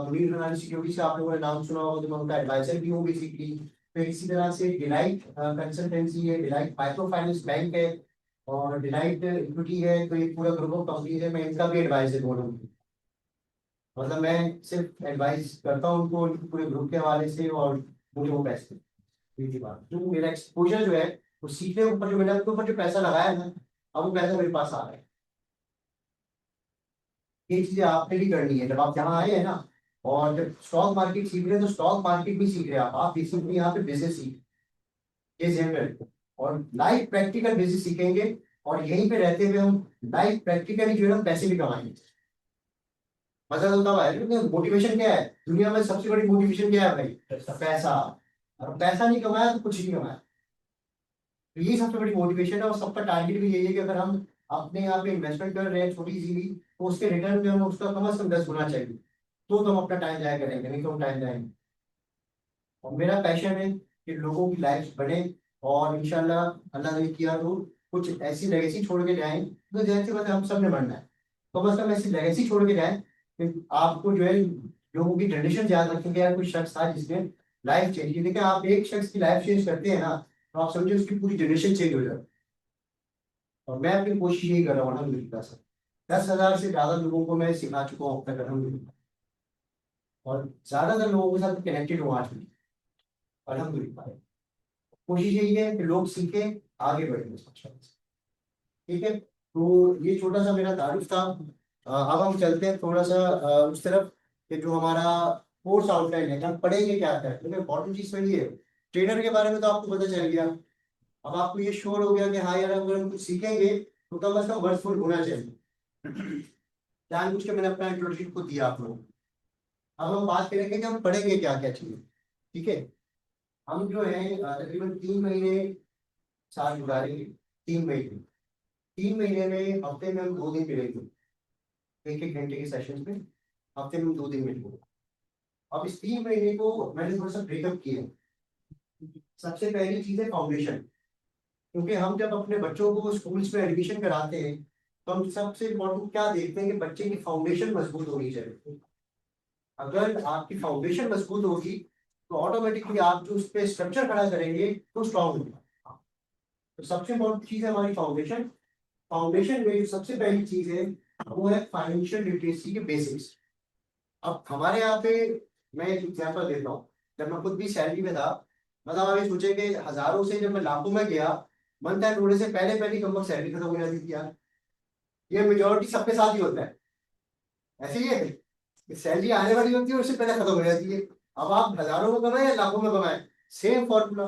मुनीर फाइनेंस सिक्योरिटी से आप लोगों ने नाम सुना होगा, तो मैं उनका एडवाइजर भी हूँ बेसिकली। फिर इसी तरह से डिलाइट कंसल्टेंसी है, डिलाइट माइक्रो फाइनेंस बैंक है, और डिलाइट इक्विटी है, तो ये पूरा ग्रुप ऑफ कंपनीज है, मैं इनका भी एडवाइजर हूँ उनको। मतलब मैं सिर्फ एडवाइस करता हूँ उनको उनके पूरे ग्रुप के हवाले से, और मुझे वो पैसे, सीधी बात, जो मेरा एक्सपोजर जो है वो सीखने के ऊपर, जो मैंने अपने ऊपर जो पैसा लगाया है ना, अब वो पैसा मेरे पास आ रहा है। ये चीजें आपने भी करनी है जब आप यहाँ आए हैं ना। और जब स्टॉक मार्केट सीख रहे हैं तो स्टॉक मार्केट भी सीख रहे हैं आप बेसिकली यहाँ पे बिजनेस सीख, ये ध्यान में रखो। और लाइफ प्रैक्टिकल बिजनेस सीखेंगे, और यहीं पे रहते हुए हम लाइफ प्रैक्टिकली जो है ना पैसे भी कमाएंगे। मजा तो तब आएगा, मोटिवेशन क्या है दुनिया में, सबसे बड़ी मोटिवेशन क्या है भाई, पैसा। और पैसा नहीं कमाया तो कुछ नहीं कमाया। तो ये सबसे बड़ी मोटिवेशन है, और सबका टारगेट भी यही है कि अगर हम अपने यहाँ पे इन्वेस्टमेंट कर रहे हैं छोटी सी भी, तो उसके रिटर्न में हमें उसका कम से कम 10 गुना चाहिए, तो हम अपना टाइम जाया करेंगे, नहीं तो हम टाइम जाएंगे। और मेरा पैशन है कि लोगों की लाइफ बढ़े, और इंशाल्लाह अल्लाह ने किया तो कुछ ऐसी लेगेसी छोड़ के जाएं, तो जैसे बात है, हम सब ने बनना है, तो बस हम ऐसी लेगेसी छोड़ के जाएं कि आपको जो है लोगों की जनरेशन याद रखेंगे, यार कोई शख्स था जिसने लाइफ चेंज की। देखिए आप एक शख्स की लाइफ चेंज करते हैं ना, तो आप समझिए उसकी पूरी जनरेशन चेंज हो जाती है। और मैं अपनी कोशिश यही कर रहा हूँ अलहमदुलिल्लाह से, 10,000 से ज्यादा लोगों को मैं सिखा चुका हूँ अब तक अलहमदुलिल्लाह, और ज्यादातर लोगों के साथ कनेक्टेड हूँ आज भी अलहमदुलिल्लाह। कोशिश यही है कि लोग सीखें, आगे बढ़ें इस अच्छा से। ठीक है, तो ये छोटा सा मेरा तारुफ था। अब हम चलते हैं थोड़ा सा उस तरफ कि जो हमारा कोर्स आउटलाइन है, हम पढ़ेंगे क्या क्या है, क्योंकि इंपॉर्टेंट चीज तो ये है। ट्रेडर के बारे में तो आपको पता चल गया, अब आपको ये श्योर हो गया कि हाँ यार अगर हम कुछ सीखेंगे तो कम से कम वर्कफुल होना चाहिए। जानबूझ के मैंने अपना इंट्रोडक्शन को दिया आप लोगों को। अब हम बात करेंगे कि हम पढ़ेंगे क्या क्या चीजें। ठीक है, हम जो है तकरीबन 3 महीने साल गुजारेंगे। 3 महीने, 3 महीने में हफ्ते में हम 2 दिन मिलेंगे, 1-1 घंटे के सेशन में, हफ्ते में 2 दिन मिलेंगे। अब इस 3 महीने को मैंने थोड़ा सा ब्रेकअप किया। सबसे पहली चीज है फाउंडेशन, क्योंकि हम जब अपने बच्चों को स्कूल्स में एडमिशन कराते हैं तो हम सबसे इम्पोर्टेंट क्या देखते हैं कि बच्चे की फाउंडेशन मजबूत होनी चाहिए। अगर आपकी फाउंडेशन मजबूत होगी तो ऑटोमेटिकली आप जो उस पर स्ट्रक्चर खड़ा करेंगे तो स्ट्रांग होगा। तो सबसे इम्पोर्टेंट चीज है हमारी फाउंडेशन। फाउंडेशन में जो सबसे पहली चीज है वो है फाइनेंशियल लिटरेसी के बेसिक्स। अब हमारे यहाँ पे मैं एक एग्जाम्पल देता हूँ। जब मैं खुद भी सैलरी में था, मतलब आप ये सोचे कि हजारों से जब मैं लाखों में गया, मंथ एंड होने से पहले पहले कम सैलरी खत्म हो जाती थी यार। ये मेजोरिटी सबके साथ ही होता है, ऐसे ही है। सैलरी आने वाली होती है उससे पहले खत्म हो जाती है। अब आप हजारों में कमाए या लाखों में कमाए, सेम फॉर्मूला।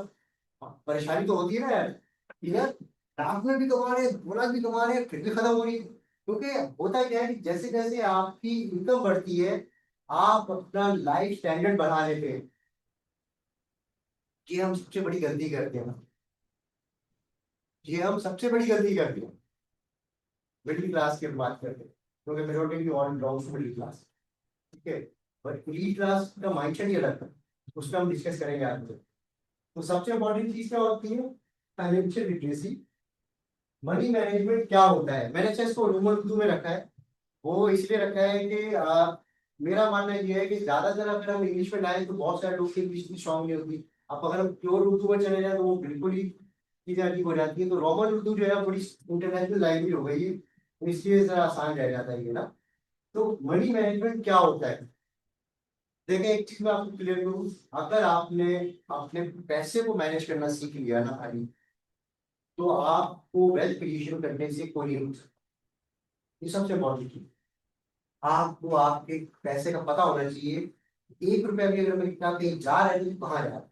परेशानी तो होती है ना यार, कि यार लाख में भी कमा रहे, 2 लाख भी कमा रहे, फिर भी खत्म हो रही है। क्योंकि होता क्या है कि जैसे जैसे आपकी इनकम बढ़ती है, आप अपना लाइफ स्टैंडर्ड बढ़ा लेते हैं। ये हम सबसे बड़ी गलती करते हैं। ये हम सबसे बड़ी गलती करते हैं मिडिल क्लास की बात करते हैं, क्योंकि majority all belongs to middle class. ठीक है, बट मिडिल क्लास का माइंडसेट ही अलग है, उस पर हम डिस्कस करेंगे आज। तो सबसे इंपॉर्टेंट चीज क्या होती है? Financial literacy. मनी मैनेजमेंट क्या होता है? मैंने अच्छा इसको रोमन उर्दू में रखा है। वो इसलिए रखा है कि मेरा मानना ये है कि ज्यादातर अगर हम इंग्लिश में लाए तो बहुत सारे लोग की इंग्लिश की स्ट्रांग नहीं होती। अब अगर हम प्योर उर्दू में चले जाए तो वो बिल्कुल ही चीजें अजीब हो जाती है। तो रोमन उर्दू जो है बड़ी इंटरनेशनल लैंग्वेज हो गई है, तो इसलिए जरा आसान रह जाता है ये ना। तो मनी मैनेजमेंट क्या होता है? देखिए, एक चीज मैं आपको क्लियर करूँ। अगर आपने अपने पैसे को मैनेज करना सीख लिया ना भाई, तो आपको वेल्थ क्रिएशन करने से कोई नहीं रुक सकता। ये सबसे इम्पोर्टेंट चीज। आपको आपके पैसे का पता होना चाहिए। 1 रुपया भी अगर मेरे साथ कहीं जा रहा है तो कहाँ जा रहा है,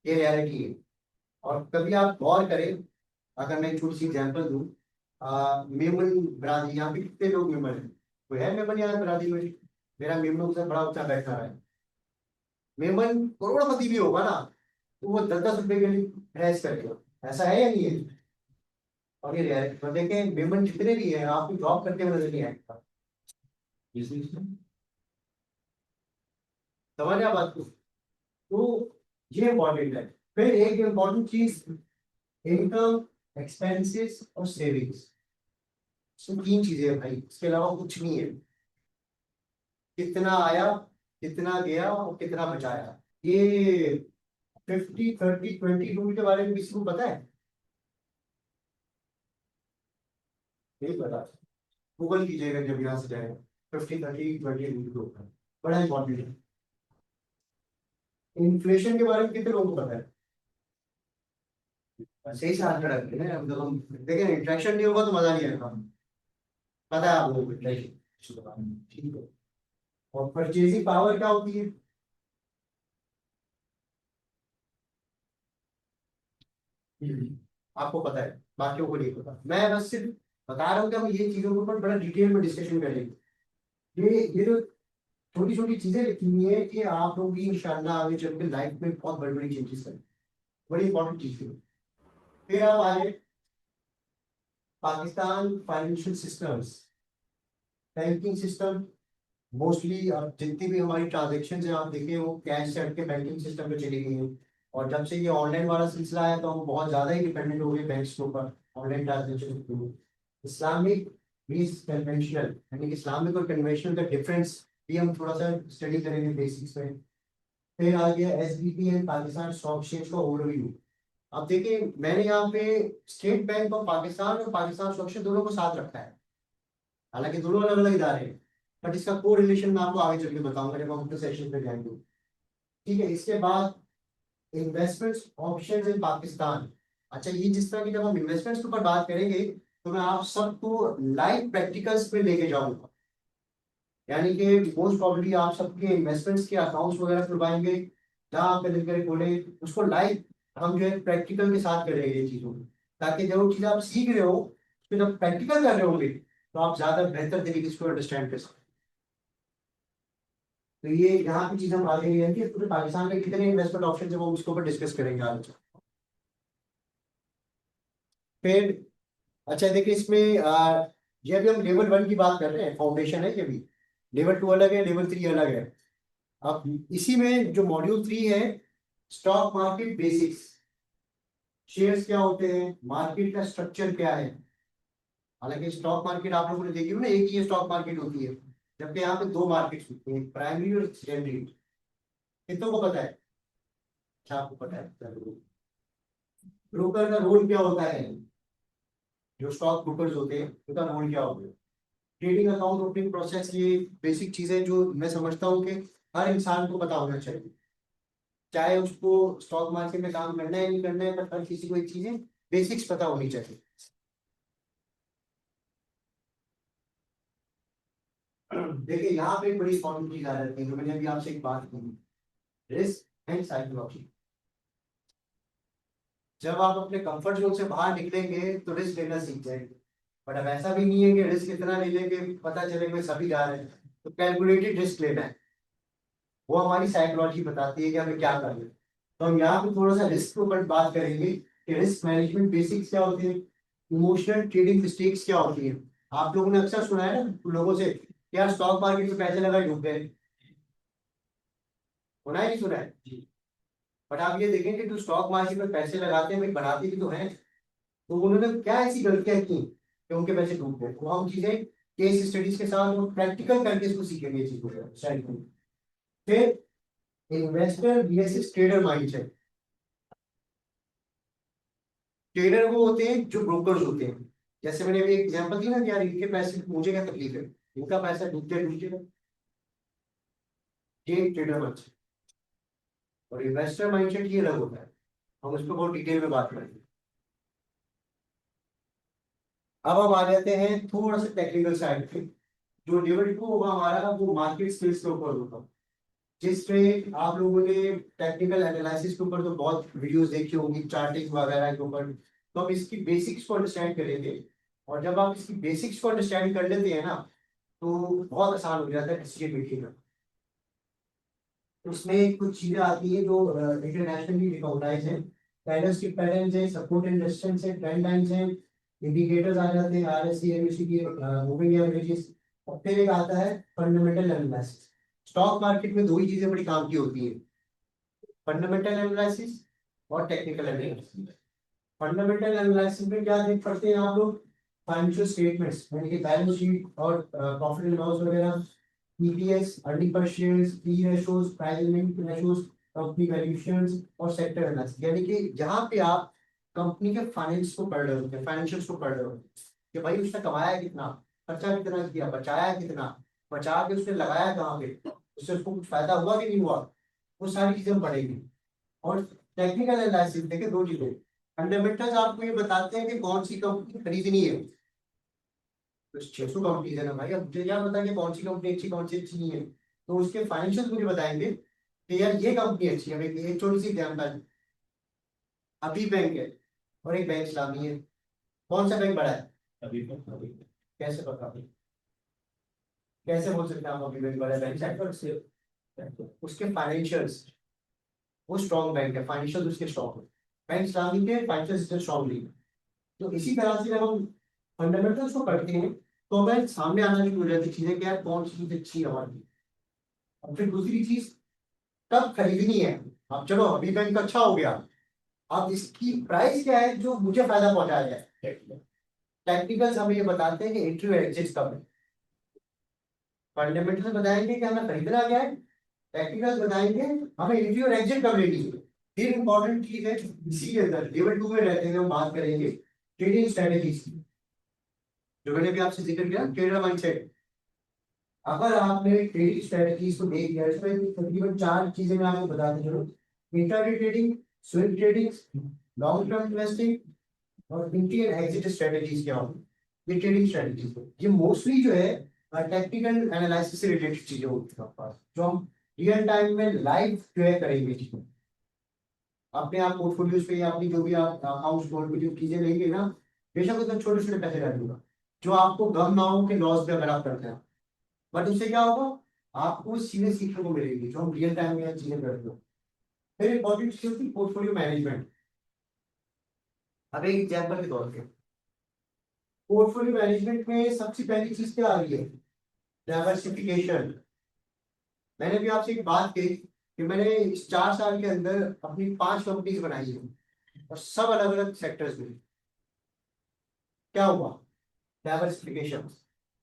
ये रियलिटी है। और कभी आप गौर करें, अगर मैं छोटी सी एग्जाम्पल दूँ, मेमन बिरादरी, यहाँ पे कितने लोग मेमन है? कोई है मेमन यहाँ बिरादरी में? मेरा मेमनों से बड़ा ऊंचा बैठा है। मेमन करोड़पति भी होगा ना, तो वो 10-10 रुपए के लिए भैंस करेगा। ऐसा है या नहीं है? और ये रियलिटी तो देखें, मेमन जितने भी हैं आपको जॉब करते हुए नजर नहीं आएगा। समझ रहे आप बात को? तो ये इम्पोर्टेंट है। फिर एक इम्पोर्टेंट चीज, इनकम, एक्सपेंसेस और सेविंग्स। तो 3 चीजें हैं भाई, इसके अलावा कुछ नहीं है। कितना आया, कितना गया और कितना बचाया। ये 50-30-20 रूल के बारे में किसी को पता है? नहीं पता? गूगल कीजिएगा जब यहाँ से जाएगा। 50-30-20 रूल के ऊपर बड़ा इंपॉर्टेंट है। इन्फ्लेशन के बारे में कितने लोगों को पता है? सही से हाथ खड़ा करते हैं अब, जब हम देखें इंट्रैक्शन नहीं होगा तो मजा नहीं आएगा। पता है आप लोगों को इंट्रैक्शन? ठीक है। और परचेजिंग पावर क्या होती है? आपको पता है, बाकियों को नहीं पता। मैं बस सिर्फ बता रहा हूँ कि हम ये चीजों के ऊपर बड़ा डिटेल में डिस्कशन करेंगे। ये जो छोटी छोटी चीजें लिखी हुई है कि आप लोग भी इंशाल्लाह आगे चल के लाइफ में बहुत बड़ी बड़ी चेंजेस करें। बड़ी इंपॉर्टेंट चीज है। फिर आप आगे, Pakistan financial systems, banking system. Mostly अब जितनी भी हमारी ट्रांजेक्शन है आप देखिए वो कैश से हट के बैंकिंग सिस्टम पे चली गई है। और जब से ये ऑनलाइन वाला सिलसिला आया तो हम बहुत ज्यादा ही डिपेंडेंट हो गए बैंक के ऊपर, ऑनलाइन ट्रांजेक्शन के थ्रू। इस्लामिक मींस कन्वेंशनल, यानी कि इस्लामिक और कन्वेंशनल का डिफरेंस भी हम थोड़ा सा स्टडी करेंगे बेसिक्स में। फिर आ गया SBP and Pakistan stock exchange का ओवरव्यू। अब देखिए, मैंने यहाँ पे स्टेट बैंक ऑफ पाकिस्तान और पाकिस्तान स्टॉक एक्सचेंज दोनों को साथ रखा है। हालांकि दोनों अलग अलग इदारे हैं, बट इसका को रिलेशन मैं आपको आगे चल के बताऊंगा जब हम अपने सेशन पे जाएंगे। ठीक है, इसके बाद इन्वेस्टमेंट्स ऑप्शंस इन पाकिस्तान। अच्छा, ये जिस तरह की जब हम इन्वेस्टमेंट्स के ऊपर बात करेंगे तो मैं आप सबको लाइव प्रैक्टिकल्स पे लेके जाऊंगा। यानी कि मोस्ट प्रॉब्ली आप सबके इन्वेस्टमेंट्स के अकाउंट्स वगैरह खुलवाएंगे, जहाँ आप दिल करे खोले उसको लाइव हम जो है प्रैक्टिकल के साथ करेंगे ये चीज़ों को, ताकि जो चीज़ आप सीख रहे हो फिर जब प्रैक्टिकल कर रहे होंगे तो आप ज़्यादा बेहतर तरीके से अंडरस्टैंड कर सकते। तो ये यहाँ की चीज़ हम आगे लेंगे, पूरे पाकिस्तान में कितने इन्वेस्टमेंट ऑप्शन है वो उसके ऊपर डिस्कस करेंगे आज। फिर अच्छा देखिए, इसमें ये अभी हम लेवल 1 की बात कर रहे हैं, फाउंडेशन है ये भी। लेवल 2 अलग है, लेवल 3 अलग है। अब इसी में जो मॉड्यूल 3 है, स्टॉक मार्केट बेसिक्स। शेयर्स क्या होते हैं, मार्केट का स्ट्रक्चर क्या है। हालांकि स्टॉक मार्केट आप लोगों ने देखी हो ना, एक ही स्टॉक मार्केट होती है, जबकि यहाँ पे दो मार्केट्स होती हैं, प्राइमरी और सेकेंडरी। कितनों को पता है? अच्छा, आपको पता है। ब्रोकर का रोल क्या होता है, जो स्टॉक ब्रोकर्स होते हैं उनका रोल क्या होता है। ट्रेडिंग अकाउंट ओपनिंग प्रोसेस, ये बेसिक चीजें जो मैं समझता हूँ कि हर इंसान को पता होना चाहिए, चाहे उसको स्टॉक मार्केट में काम करना है नहीं करना है, पर हर किसी को ये चीजें बेसिक्स पता होनी चाहिए। देखिए यहाँ पे एक बड़ी इंपॉर्टेंट चीज आ जाती है, जो मैंने अभी आपसे एक बात की, रिस्क एंड साइकोलॉजी। जब आप अपने कंफर्ट जोन से बाहर निकलेंगे तो रिस्क लेना सीख जाएंगे। बट अब ऐसा भी नहीं है कि रिस्क इतना ले लेंगे पता चले कि सभी जा रहे हैं, तो कैलकुलेटेड रिस्क लेना है। वो हमारी साइकोलॉजी बताती है कि हमें क्या करना है। तो हम यहाँ पे थोड़ा सा रिस्क के ऊपर बात करेंगे कि रिस्क मैनेजमेंट बेसिक्स क्या होते हैं, इमोशनल ट्रेडिंग मिस्टेक्स क्या होती है। आप लोगों ने अक्सर सुना है ना लोगों से कि यार स्टॉक मार्केट में पैसे लगाए डूब गए, सुना है नहीं सुना है? बट आप ये देखेंगे जो स्टॉक मार्केट में पैसे लगाते हैं भाई, बनाते भी तो हैं, तो उन्होंने क्या ऐसी गलतियां की कि उनके पैसे डूब गए। वो हम चीजें केस स्टडीज के साथ प्रैक्टिकल करके इसको सीखेंगे ये चीजों। फिर investor versus trader mindset. Trader वो होते हैं जो ब्रोकर्स होते हैं, जैसे मैंने अभी एग्जांपल दी ना कि यार इनके पैसे, मुझे क्या तकलीफ है, इनका पैसा डूबते डूबते, ये ट्रेडर माइंडसेट। और इन्वेस्टर माइंडसेट ये अलग होता है, हम उस पर बहुत डिटेल में बात करेंगे। अब हम आ जाते हैं थोड़ा सा टेक्निकल साइड पे। जो लेवल 2 होगा हमारा, वो मार्केट स्किल्स के ऊपर होगा, जिसमें आप लोगों ने टेक्निकल एनालिसिस के ऊपर तो बहुत वीडियोस देखी होंगी, चार्टिंग वगैरह के ऊपर। तो हम इसकी बेसिक्स को अंडरस्टैंड करेंगे, और जब आप इसकी बेसिक्स को अंडरस्टैंड कर लेते हैं ना, तो बहुत आसान हो जाता है डिसीजन मेकिंग में। उसमें कुछ चीजें आती है जो इंटरनेशनली रिकॉग्नाइज है, कैंडलस्टिक पैटर्न्स है, सपोर्ट एंड रेजिस्टेंस है, ट्रेंड लाइंस है, इंडिकेटर्स आ जाते हैं, आरएसआई एमएसीडी, मूविंग एवरेजेस। और फिर एक आता है फंडामेंटल एनालिसिस। स्टॉक मार्केट में दो ही चीजें बड़ी काम की होती है, फंडामेंटल एनालिसिस और टेक्निकल एनालिसिस। फंडामेंटल एनालिसिस में क्या देख पढ़ते हैं आप लोग, फाइनेंशियल स्टेटमेंट्स यानी कि बैलेंस शीट और प्रॉफिट एंड लॉस वगैरह, EPS, earning per share, P ratios, price earning ratios, company valuations और सेक्टर एनालिसिस। यानी कि जहां पे आप कंपनी के फाइनेंस को पढ़ रहे होते हैं, फाइनेंशियल्स को पढ़ रहे होते हैं, कि भाई उसने कमाया कितना, खर्चा कितना किया, बचाया कितना, बचा के उसने लगाया कहाँ पे, उससे उसको कुछ फायदा हुआ कि नहीं हुआ, वो सारी चीजें हम पढ़ेंगे। और टेक्निकल एनालिसिस देखिए दो चीजें, फंडामेंटल्स आपको ये बताते हैं कि कौन सी कंपनी खरीदनी है। तो 600 कंपनीज है ना भाई, अब मुझे क्या पता कि कौन सी कंपनी अच्छी कौन सी अच्छी नहीं है, तो उसके फाइनेंशियल मुझे बताएंगे कि यार ये कंपनी अच्छी है। एक छोटी सी एग्जाम्पल, अभी बैंक है और एक बैंक इस्लामी है, कौन सा बैंक बड़ा है? अभी बैंक। कैसे पता, कैसे बोल सकते हैं आप अभी बैंक बड़ा है? बैंक सेक्टर से उसके फाइनेंशियल्स, वो स्ट्रॉन्ग बैंक है, फाइनेंशियल उसके स्ट्रॉन्ग है। बैंक इस्लामी के फाइनेंशियल सिस्टम स्ट्रॉन्ग नहीं है। तो इसी तरह से जब हम फंडामेंटल्स को पढ़ते हैं, तो हमें सामने आना शुरू हो जाती है चीजें कि यार कौन सी चीज अच्छी है हमारी। और फिर दूसरी चीज, कब खरीदनी है। अब चलो अभी बैंक अच्छा हो गया, अब इसकी प्राइस क्या है जो मुझे फायदा पहुंचाया जाए। टेक्निकल्स हमें ये बताते हैं कि एंट्री और एग्जिट कब है। फंडामेंटल्स बताएंगे कि हमें खरीदना क्या है, टेक्निकल्स बताएंगे हमें एंट्री और एग्जिट कब लेनी है। फिर इंपॉर्टेंट चीज है, इसी के अंदर लेवल 2 में रहते हैं हम बात करेंगे ट्रेडिंग स्ट्रेटेजीज की, जो मैंने भी आपसे जिक्र किया, ट्रेडर माइंडसेट। अगर आपने ट्रेडिंग स्ट्रेटजीज को देख लिया, इसमें तकरीबन 4 चीजें मैं आपको बताती हूँ, intraday trading, swing trading, long term investing और एंट्री एंड एग्जिट स्ट्रेटजीज क्या होगी। ये ट्रेडिंग स्ट्रेटजीज ये मोस्टली जो है टेक्निकल एनालिसिस से रिलेटेड चीजें होती है आपके पास, जो हम रियल टाइम में लाइव जो है करेंगे चीजें। अपने आप पोर्टफोलियोज पे या अपनी जो भी आप अकाउंट्स पे जो चीजें लेंगे ना, बेशक उसमें छोटे छोटे पैसे डालूंगा, जो आपको गम ना हो कि लॉस पे अगर आप करते हैं, बट उससे क्या होगा, आपको चीजें सीखने को मिलेगी जो हम रियल टाइम में चीजें करते हो। फिर इंपॉर्टेंट चीज होती है पोर्टफोलियो मैनेजमेंट। अब एक एग्जांपल के तौर पे, पोर्टफोलियो मैनेजमेंट में सबसे पहली चीज क्या आ रही है, डाइवर्सिफिकेशन। मैंने भी आपसे एक बात कही कि मैंने इस 4 साल के अंदर अपनी 5 कंपनीज बनाई है, और सब अलग अलग सेक्टर्स में। क्या हुआ? डाइवर्सिफिकेशन।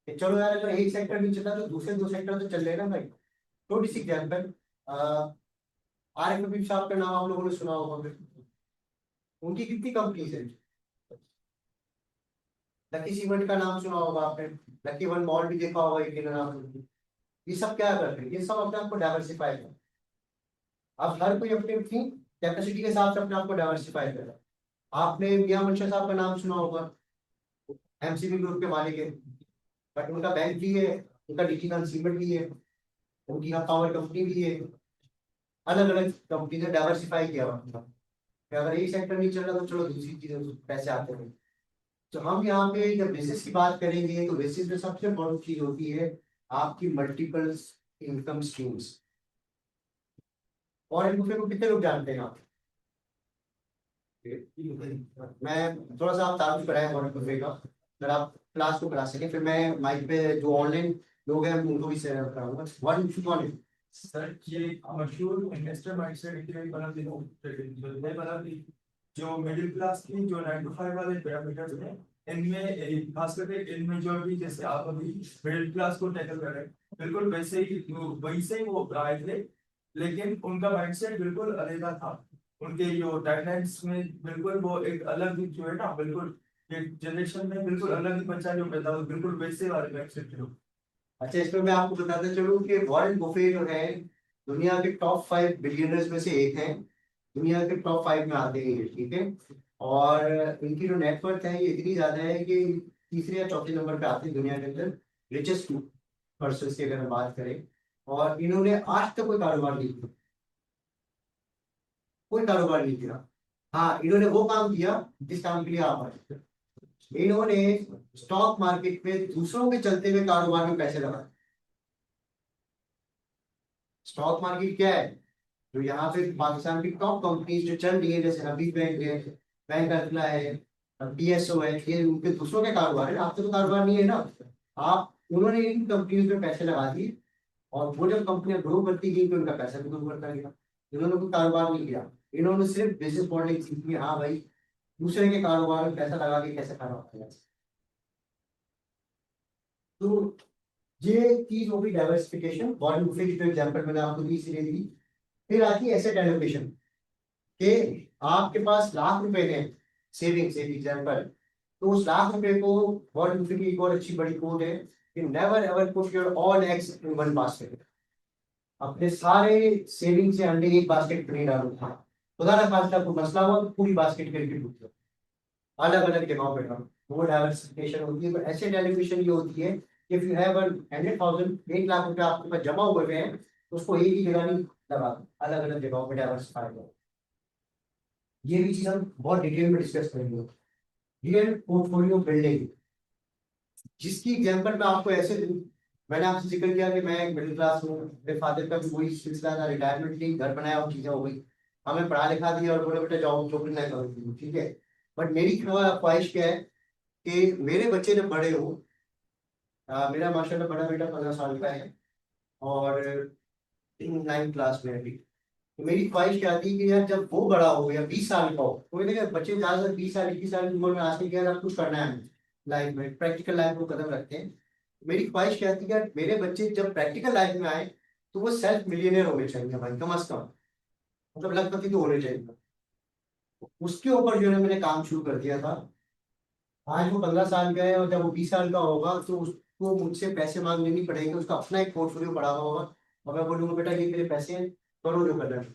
चलो यार, अगर एक सेक्टर नहीं चला तो दूसरे दो सेक्टर तो चल रहे ना भाई। छोटी सी एग्जाम्पल, RFP साहब का नाम आप लोगों ने सुना होगा, उनकी कितनी कंपनीज है? लकी सीमेंट का नाम सुना होगा आपने, लकी वन मॉल भी देखा होगा एक नाम। ये सब क्या कर रहे हैं? ये सब अपने आप को डाइवर्सिफाई कर, अब हर कोई अपनी अपनी कैपेसिटी के हिसाब से अपने आप को डाइवर्सिफाई कर रहा है। आपने मियां मंशा साहब का नाम सुना होगा, MCB ग्रुप के मालिक है, बट उनका बैंक भी है, उनका डिजी कंज्यूमर भी है, उनकी यहाँ पावर कंपनी भी है। अलग अलग कंपनी ने डाइवर्सिफाई किया हुआ है। कि अगर एक सेक्टर नहीं चल रहा तो चलो दूसरी चीजें पैसे आते हैं। तो हम यहाँ पे जब बिजनेस की बात करेंगे तो बिजनेस में सबसे बड़ी चीज होती है आपकी मल्टीपल इनकम स्ट्रीम्स। और इनको फिर कितने लोग जानते हैं आप? मैं थोड़ा सा आप तारुफ कराएं वॉरेन बफेट का, अगर आप क्लास को करा सके, फिर मैं माइक पे जो ऑनलाइन लोग हैं उनको भी शेयर कराऊंगा। वन सर ये मशहूर इन्वेस्टर माइंडसेट इसलिए बना दी बना दी जो मिडिल क्लास की जो 9 to 5 वाले पैरामीटर्स हैं, इनमें खास करके इनमें जो भी जैसे आप अभी मिडिल क्लास को टैकल कर रहे हैं, बिल्कुल वैसे ही वहीं से वो आए थे, लेकिन उनका माइंडसेट बिल्कुल अलग था। उनके जो टाइमलाइंस में बिल्कुल वो एक अलग जो है ना, बिल्कुल एक जनरेशन में बिल्कुल अलग ही बच्चा जो पैदा हुआ, बिल्कुल वैसे वाले माइंडसेट थे। अच्छा, इसमें मैं आपको बताता चलूं कि वॉरेन बफेट जो है दुनिया के टॉप 5 बिलियनर्स में से एक हैं। दुनिया के टॉप 5 में आते हैं ये, ठीक है। और इनकी जो नेटवर्थ है ये इतनी ज्यादा है कि तीसरे या चौथे नंबर पे आते हैं दुनिया के अंदर रिचेस्ट पर्सन की अगर हम बात करें। और इन्होंने आज तक कोई कारोबार नहीं किया, कोई कारोबार नहीं किया। हाँ, इन्होंने वो काम किया जिस काम के लिए आप आए। इन्होंने स्टॉक मार्केट में दूसरों के चलते हुए कारोबार में पैसे लगाए। स्टॉक मार्केट क्या है? जो यहाँ पे पाकिस्तान की टॉप कंपनीज जो चल रही है, जैसे हबीब बैंक है, बैंक अदला है, PSO है, ये उनके दूसरों के कारोबार है। आपके तो कारोबार नहीं है ना। आप उन्होंने इन कंपनीज में पैसे लगा दिए और वो जब कंपनियां ग्रो करती गई तो उनका पैसा भी ग्रो करता गया। इन्होंने कोई कारोबार नहीं किया, इन्होंने सिर्फ बिजनेस मॉडल सीखी। हाँ भाई, दूसरे के कारोबार में पैसा लगा के कैसे कारोबार किया। तो ये चीज हो गई डाइवर्सिफिकेशन। वॉरेन बफेट की जो एग्जांपल मैंने आपको दी इसीलिए दी। फिर आती है एसेट एलोकेशन, कि आपके पास लाख रुपए हैं सेविंग्स, एक एग्जांपल। तो उस लाख रुपए को, वॉरेन बफेट की एक और अच्छी बड़ी कोट है कि never ever put your all eggs in one basket. अपने सारे सेविंग से अंडे एक बास्केट में नहीं डालो। खुदा ना खास्ता कोई मसला हुआ तो पूरी बास्केट करके डूब जाओ, अलग अलग जगहों पे डालो। वो डाइवर्सिफिकेशन होती है। पर एसेट एलोकेशन ये होती है इफ यू हैव 100,000, 1 लाख रुपए आपके पास जमा हुए हैं तो उसको एक ही जगह नहीं लगा, अलग अलग जगहों पे डाइवर्सिफाई करो। ये भी चीज हम बहुत डिटेल में डिस्कस करेंगे। रियल पोर्टफोलियो बिल्डिंग, जिसकी एग्जांपल मैं आपको ऐसे दूं, मैंने आपसे जिक्र किया कि मैं मिडिल क्लास हूँ, मेरे फादर का भी वही सिलसिला था, रिटायरमेंट थी, घर बनाया और चीजें हो गई, हमें पढ़ा लिखा दिया और बोले बेटा जाओ जो करना है करो, ठीक है। बट मेरी ख्वाहिश क्या है कि मेरे बच्चे जब बड़े हो, मेरा माशाल्लाह बड़ा बेटा 15 साल का है और 9th क्लास में है अभी। तो मेरी ख्वाहिश क्या थी कि यार जब वो बड़ा हो गया 20 साल का हो, तो मैंने कहा बच्चे ज्यादातर 20 साल 21 साल की उम्र में आके क्या कुछ करना है हमें लाइफ में, प्रैक्टिकल लाइफ को कदम रखते हैं। मेरी ख्वाहिश क्या थी कि यार मेरे बच्चे जब प्रैक्टिकल लाइफ में आए तो वो सेल्फ मिलियनर होने चाहिए भाई, कम अज कम, मतलब लखपति तो होने चाहिए। उसके ऊपर जो है मैंने काम शुरू कर दिया था। आज वो 15 साल का है और जब वो 20 साल का होगा तो उसको मुझसे पैसे मांगने नहीं पड़ेंगे, उसका अपना एक पोर्टफोलियो पड़ा हुआ होगा और मैं बोलूँगा बेटा ये मेरे पैसे हैं, करो जो करना है।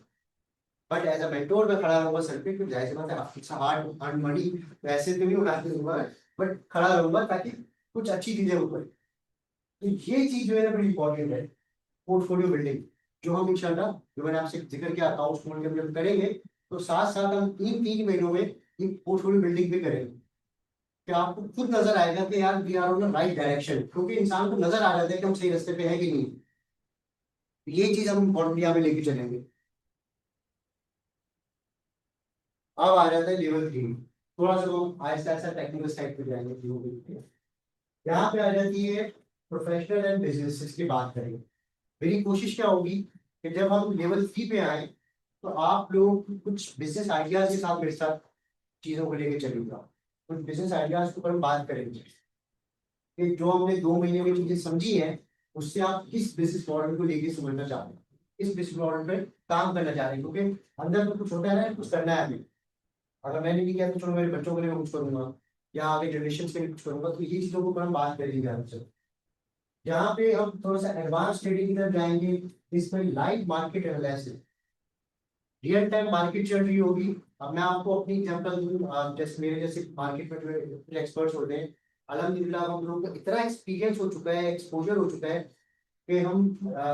बट एज अ मेंटोर में खड़ा रहूंगा सर पे, क्योंकि जाहिर सी बात है इट्स हार्ड अर्न मनी, पैसे तो नहीं उड़ाते दूंगा, बट खड़ा रहूंगा ताकि कुछ अच्छी चीजें हो पाए। तो ये चीज जो है ना बड़ी इंपॉर्टेंट है, पोर्टफोलियो बिल्डिंग, जो हम इंशाल्लाह जो मैंने आपसे जिक्र किया अकाउंट्स खोल के जब करेंगे तो साथ साथ हम 3 महीनों में ये पोर्टफोलियो बिल्डिंग भी करेंगे कि आपको खुद नजर आएगा कि यार we are on the right direction, क्योंकि इंसान को नजर आ जाता है कि हम सही रास्ते पे है कि नहीं। ये चीज हम इंपॉर्टेंट यहाँ पे लेके चलेंगे। अब आ जाता है लेवल 3, थोड़ा सा हम आहिस्ता आहिस्ता टेक्निकल साइड पे जाएंगे। यहाँ पे आ जाती है प्रोफेशनल एंड बिजनेस की बात करेंगे। मेरी कोशिश क्या होगी कि जब हम लेवल 3 पे आए तो आप लोग कुछ बिजनेस आइडियाज के साथ मेरे साथ चीजों को लेके चलूंगा। कुछ बिजनेस आइडियाज के ऊपर हम बात करेंगे कि जो हमने 2 महीने में चीजें समझी है उससे आप किस बिजनेस मॉडल को लेके समझना चाह रहे हैं, किस बिजनेस मॉडल पे काम करना चाह रहे हैं, क्योंकि अंदर तो कुछ होता है ना, कुछ करना है हमें। अगर मैंने नहीं किया तो चलो मेरे बच्चों के लिए मैं कुछ करूंगा या आगे जनरेशन के लिए कुछ करूंगा, तो ये चीजों के ऊपर हम बात करेंगे आपसे। यहाँ पे हम थोड़ा सा एडवांस ट्रेडिंग की तरफ जाएंगे, इसमें live market analysis, real time market चल रही होगी। अब मैं आपको अपनी एग्जांपल दूं, जैसे मेरे जैसे मार्केट में जो एक्सपर्ट्स होते हैं, अल्हम्दुलिल्लाह हम लोगों को इतना एक्सपीरियंस हो चुका है, एक्सपोजर हो चुका है कि हम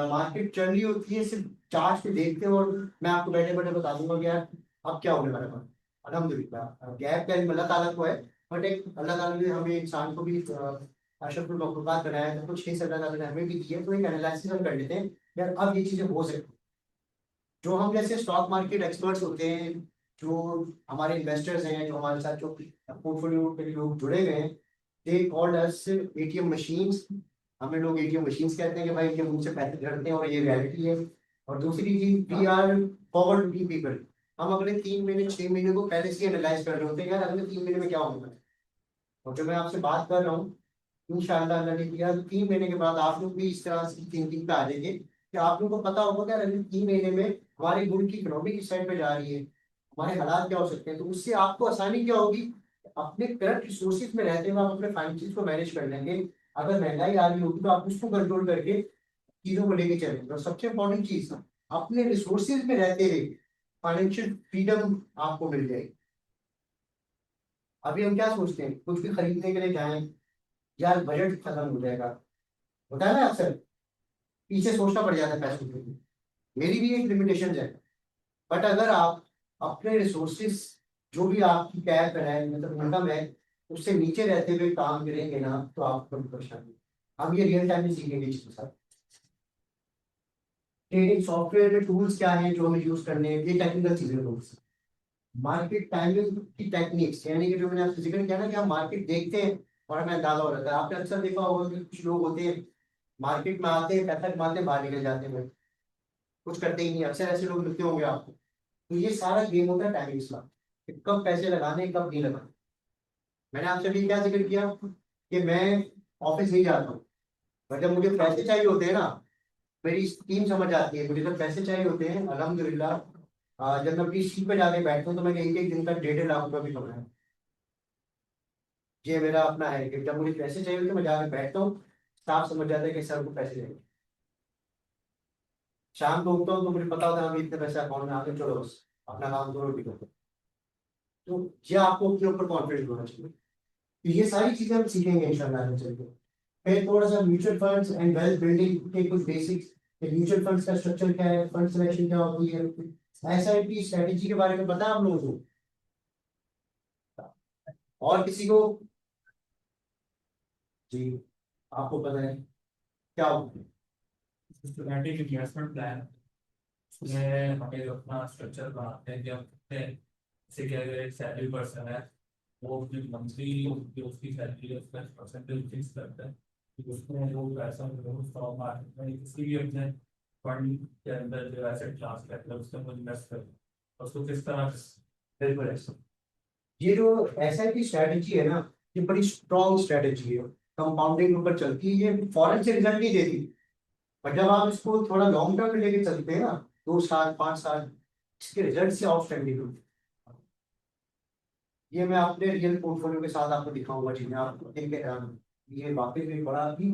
मार्केट चल रही होती है सिर्फ चार्ट पे देखते हैं और मैं आपको बैठे बैठे बता दूंगा कि यार अब क्या होने वाला है। अल्हम्दुलिल्लाह गैप का अल्लाह ताला को है, बट एक अल्लाह ताला ने हमें इंसान को भी अशरफुल मखलूकात बनाया है, तो कुछ हिस्सा अल्लाह ताला ने हमें भी दी है, तो एक एनालिसिस हम कर लेते हैं यार अब ये चीजें हो सकती हैं। जो हम जैसे स्टॉक मार्केट एक्सपर्ट्स होते हैं, जो हमारे इन्वेस्टर्स हैं, जो हमारे साथ जो पोर्टफोलियो पे लोग जुड़े हुए हैं, they called us ATM machines. हमें लोग एटीएम मशीन्स कहते हैं कि भाई ये मुझसे पैसे करते हैं और ये रियलिटी है। और दूसरी चीज we are forward looking people, हम अगले 3 महीने 6 महीने को पहले से एनालाइज कर रहे होते हैं यार अगले 3 महीने में क्या होगा। और जो मैं आपसे बात कर रहा हूँ इंशाअल्लाह अल्लाह ने किया तो 3 महीने के बाद आप लोग भी इस तरह की थिंकिंग पे आ जाएंगे कि आप लोगों को पता होगा कि यार अगले 3 महीने में हमारे मुल्क की इकोनॉमी किस साइड पे जा रही है, हमारे हालात क्या हो सकते हैं। तो उससे आपको आसानी क्या होगी, अपने करंट रिसोर्सेज में रहते हुए आप अपने फाइनेंशियल को मैनेज कर लेंगे। अगर महंगाई आ रही होगी तो आप उसको कंट्रोल करके चीजों को लेके चलेंगे। और सबसे इंपॉर्टेंट चीज, अपने रिसोर्सेज में रहते हुए फाइनेंशियल फ्रीडम आपको मिल जाएगी। अभी हम क्या सोचते हैं, कुछ भी खरीदने के लिए जाएं यार बजट खत्म हो जाएगा, होता है ना अक्सर, पीछे सोचना पड़ जाता है पैसों के लिए। मेरी भी एक लिमिटेशन है, बट अगर आप अपने रिसोर्सेज जो भी आपकी कैप है मतलब इनकम है उससे नीचे रहते हुए काम करेंगे ना तो आपको कोई परेशानी। हम ये रियल टाइम में सीखेंगे इसके साथ। ट्रेडिंग सॉफ्टवेयर में टूल्स क्या हैं जो हमें यूज करने हैं, ये टेक्निकल चीजें टूल्स। मार्केट टाइमिंग की टेक्निक्स, यानी कि जो मैंने आपसे जिक्र किया ना कि हम मार्केट देखते हैं और हमें अंदाजा हो जाता है। आपने अक्सर देखा होगा कि कुछ लोग होते हैं मार्केट में आते हैं, पैसा कमाते हैं, बाहर निकल जाते हैं, कुछ करते ही नहीं। अक्सर ऐसे लोग मिलते होंगे आपको। तो ये सारा गेम होता है टाइमिंग्स का, कि कब पैसे लगाने कब नहीं लगाने। मैंने आपसे भी क्या जिक्र किया कि मैं ऑफिस नहीं जाता हूँ, बट जब मुझे पैसे चाहिए होते हैं ना, मेरी टीम समझ आती है, मुझे जब पैसे चाहिए होते हैं अल्हम्दुलिल्लाह, जब मैं अपनी सीट पे जाके बैठता हूँ तो मैं एक एक दिन का 1.5 लाख रुपया भी कमाया। ये मेरा अपना है कि जब मुझे पैसे चाहिए होते हैं मैं जाके बैठता हूँ, स्टाफ समझ जाता है कि सर को पैसे चाहिए। शाम को उठता हूँ तो मुझे पता होता है अभी इतने पैसे अकाउंट में आते, चलो बस अपना काम करो भी करो। तो ये आपको अपने ऊपर कॉन्फिडेंस होना चाहिए। तो ये सारी चीजें हम सीखेंगे इंशाल्लाह चलते। फिर थोड़ा सा mutual funds and wealth building के कुछ बेसिक्स, म्यूचुअल फंड्स का स्ट्रक्चर क्या है, फंड सिलेक्शन क्या होती है, एसआईपी स्ट्रेटेजी के बारे में पता है आप लोगों को, और किसी को? जी आपको पता है क्या होता है? सिस्टमैटिक इन्वेस्टमेंट प्लान, उसमें हमें जो अपना स्ट्रक्चर बनाते हैं कि हम कितने, जैसे कि अगर एक सैलरी पर्सन है वो अपनी मंथली जो उसकी सैलरी है उसका परसेंटेज फिक्स करता है कि उसमें वो पैसा जो स्टॉक मार्केट में किसी भी अपने फंड के अंदर जो एसेट क्लास करता है उसमें वो इन्वेस्ट करता है, उसको किस तरह से। बिल्कुल ऐसा। ये जो एसआईपी स्ट्रेटेजी है ना, ये बड़ी स्ट्रॉन्ग स्ट्रेटेजी है, कंपाउंडिंग ऊपर चलती है, ये फॉरेन से रिजल्ट नहीं देती। पर जब आप इसको थोड़ा लॉन्ग टर्म में लेके चलते हैं ना, 2 साल 5 साल, इसके रिजल्ट से आउटस्टैंडिंग होते हैं। ये मैं अपने रियल पोर्टफोलियो के साथ आपको दिखाऊंगा चीजें, आपको देख के ये वाकई में बड़ा ही